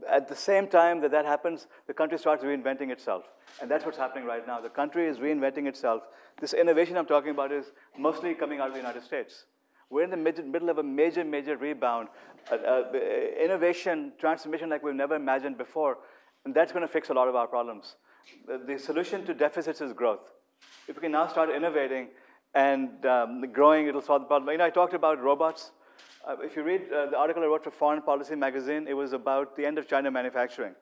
At the same time that happens, the country starts reinventing itself. And that's what's happening right now. The country is reinventing itself. This innovation I'm talking about is mostly coming out of the United States. We're in the middle of a major, major rebound, innovation, transformation like we've never imagined before. And that's going to fix a lot of our problems. The solution to deficits is growth. If we can now start innovating and growing, it'll solve the problem. I talked about robots. If you read the article I wrote for Foreign Policy magazine, it was about the end of China manufacturing.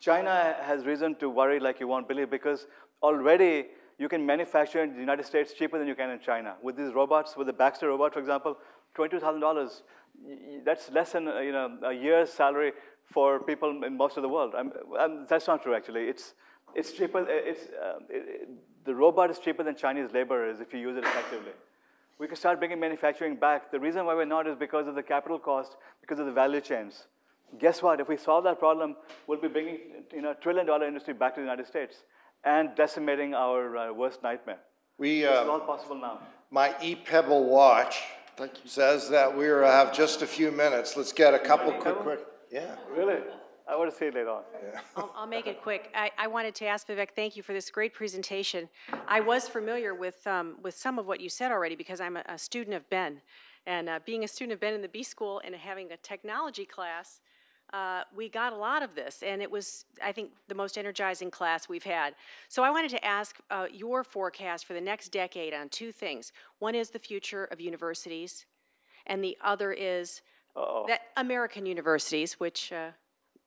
China has reason to worry like you won't believe, because already you can manufacture in the United States cheaper than you can in China. With these robots, with the Baxter robot, for example, $22,000. That's less than a year's salary for people in most of the world. That's not true, actually. It's cheaper. The robot is cheaper than Chinese labor is if you use it effectively. We can start bringing manufacturing back. The reason why we're not is because of the capital cost, because of the value chains. Guess what? If we solve that problem, we'll be bringing a $1 trillion industry back to the United States and decimating our worst nightmare. It's all possible now. My ePebble watch says that we have just a few minutes. Let's get a couple quick. Yeah. Really? I want to see it later on. Yeah. I'll make it quick. I wanted to ask Vivek, thank you for this great presentation. I was familiar with some of what you said already because I'm a student of Ben. And being a student of Ben in the B School and having a technology class, we got a lot of this. And it was, I think, the most energizing class we've had. So I wanted to ask your forecast for the next decade on two things. One is the future of universities, and the other is that American universities, which...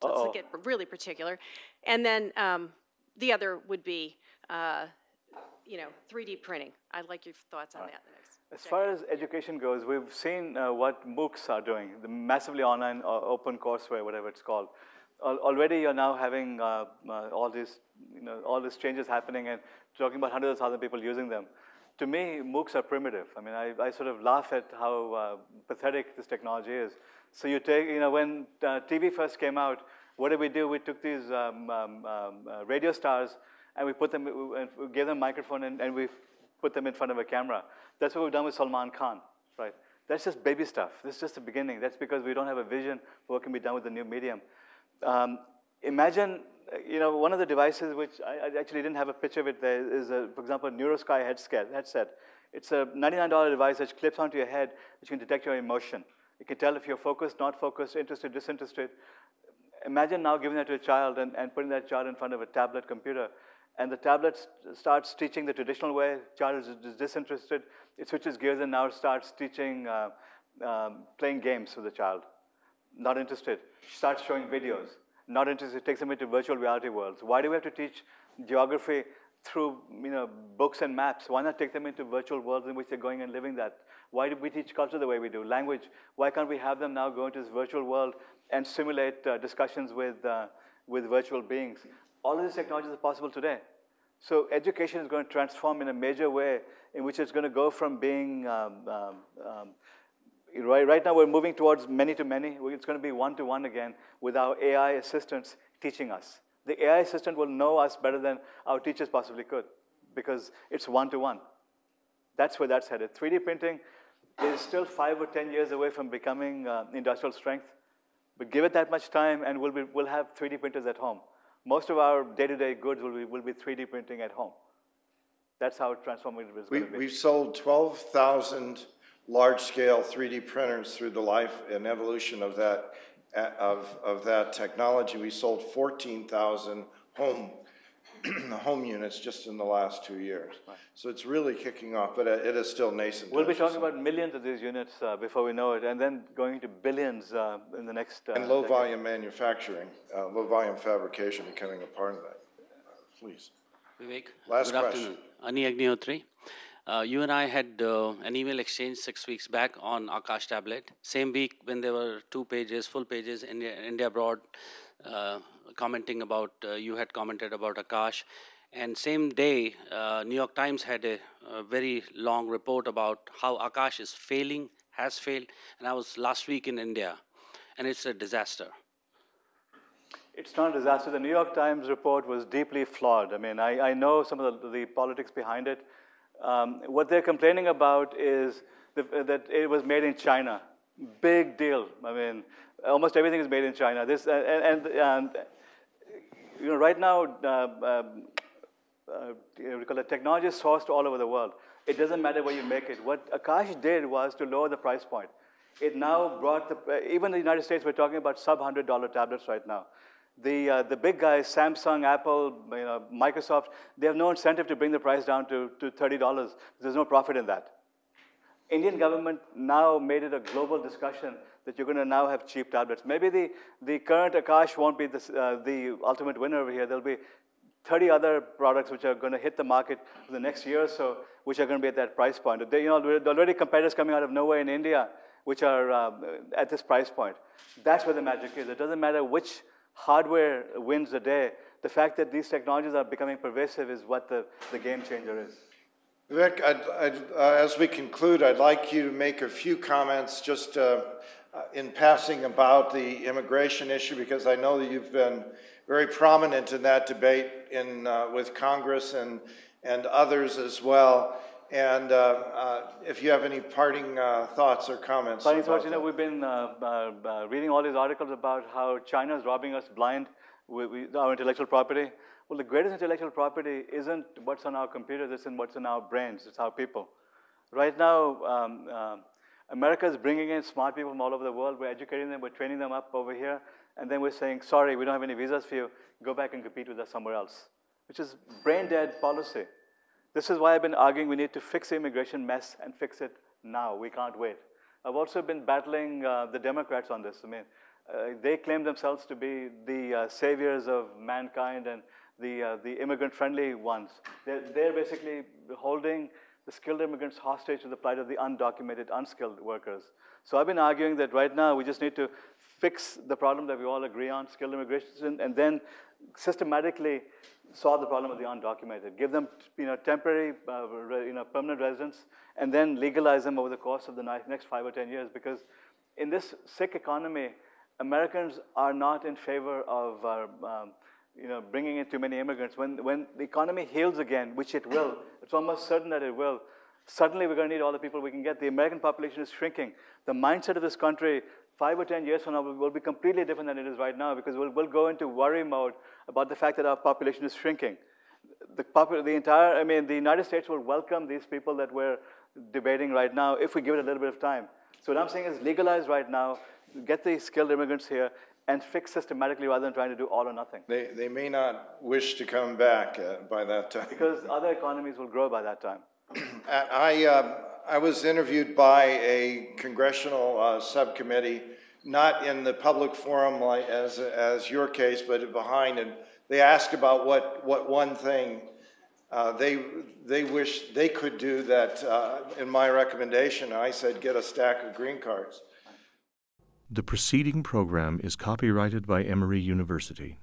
let's get really particular. And then the other would be, 3D printing. I'd like your thoughts on that. As far as education goes, we've seen what MOOCs are doing, the massively online open courseware, whatever it's called. Already you're now having all these changes happening and talking about hundreds of thousands of people using them. To me, MOOCs are primitive. I mean, I sort of laugh at how pathetic this technology is. So you take, when TV first came out, what did we do? We took these radio stars and we put them, we gave them a microphone and we put them in front of a camera. That's what we've done with Salman Khan, right? That's just baby stuff. This is just the beginning. That's because we don't have a vision for what can be done with the new medium. Imagine, one of the devices which I actually didn't have a picture of it there is, for example, a NeuroSky headset. It's a $99 device which clips onto your head, which can detect your emotion. You can tell if you're focused, not focused, interested, disinterested. Imagine now giving that to a child and putting that child in front of a tablet computer. And the tablet starts teaching the traditional way. Child is disinterested. It switches gears and now starts teaching, playing games with the child. Not interested. Starts showing videos. Not interested. Takes them into virtual reality worlds. Why do we have to teach geography through books and maps? Why not take them into virtual worlds in which they're going and living that? Why do we teach culture the way we do? Language, why can't we have them now go into this virtual world and simulate discussions with virtual beings? All of these technologies are possible today. So education is going to transform in a major way in which it's going to go from being, right now we're moving towards many to many. It's going to be one-to-one again with our AI assistants teaching us. The AI assistant will know us better than our teachers possibly could because it's one-to-one. That's where that's headed. 3D printing is still 5 or 10 years away from becoming industrial strength. But give it that much time and we'll have 3D printers at home. Most of our day-to-day goods will be 3D printing at home. That's how transformative it's going to be. We've sold 12,000 large-scale 3D printers through the life and evolution of that technology. We sold 14,000 home units just in the last 2 years. Right. So it's really kicking off, but it is still nascent. We'll be talking about millions of these units before we know it, and then going to billions in the next and low-volume manufacturing, low-volume fabrication becoming a part of that. Please. Vivek, last good question. Afternoon. Ani Agnihotri. You and I had an email exchange 6 weeks back on Akash tablet. Same week when there were 2 pages, full pages, India Broad, commenting about, you had commented about Akash. And same day, New York Times had a very long report about how Akash is failing, has failed. And I was last week in India, and it's a disaster. It's not a disaster. The New York Times report was deeply flawed. I mean, I know some of the politics behind it. What they're complaining about is that it was made in China. Big deal. I mean, almost everything is made in China. This you know, right now, we call it technology is sourced all over the world. It doesn't matter where you make it. What Akash did was to lower the price point. It now brought even the United States, we're talking about sub-$100 tablets right now. The big guys, Samsung, Apple, you know, Microsoft, they have no incentive to bring the price down to $30. There's no profit in that. Indian government now made it a global discussion that you're going to now have cheap tablets. Maybe the current Akash won't be the ultimate winner over here. There'll be 30 other products which are going to hit the market for the next year or so, which are going to be at that price point. You know, there are already competitors coming out of nowhere in India, which are at this price point. That's where the magic is. It doesn't matter which hardware wins the day. The fact that these technologies are becoming pervasive is what the game changer is. Vivek, as we conclude, I'd like you to make a few comments just in passing about the immigration issue, because I know that you've been very prominent in that debate with Congress and others as well. And if you have any parting thoughts or comments. Parting thoughts, you know, we've been reading all these articles about how China is robbing us blind with our intellectual property. Well, the greatest intellectual property isn't what's on our computers, it's in what's in our brains, it's our people. Right now, America is bringing in smart people from all over the world. We're educating them, we're training them up over here, and then we're saying, sorry, we don't have any visas for you, go back and compete with us somewhere else, which is brain-dead policy. This is why I've been arguing we need to fix the immigration mess and fix it now. We can't wait. I've also been battling the Democrats on this. I mean, they claim themselves to be the saviors of mankind and the immigrant-friendly ones. They're basically holding the skilled immigrants hostage to the plight of the undocumented, unskilled workers. So I've been arguing that right now we just need to fix the problem that we all agree on, skilled immigration, and then systematically solve the problem of the undocumented. Give them, you know, temporary, permanent residence, and then legalize them over the course of the next 5 or 10 years. Because in this sick economy, Americans are not in favor of bringing in too many immigrants. When the economy heals again, which it will, it's almost certain that it will, suddenly we're going to need all the people we can get. The American population is shrinking. The mindset of this country 5 or 10 years from now will be completely different than it is right now, because we'll go into worry mode about the fact that our population is shrinking. The United States will welcome these people that we're debating right now if we give it a little bit of time. So what I'm saying is legalize right now, get the skilled immigrants here, and fix systematically rather than trying to do all or nothing. They may not wish to come back by that time. Because other economies will grow by that time. I was interviewed by a congressional subcommittee, not in the public forum like as your case, but behind, and they asked about what one thing they wish they could do that in my recommendation. I said, get a stack of green cards. The preceding program is copyrighted by Emory University.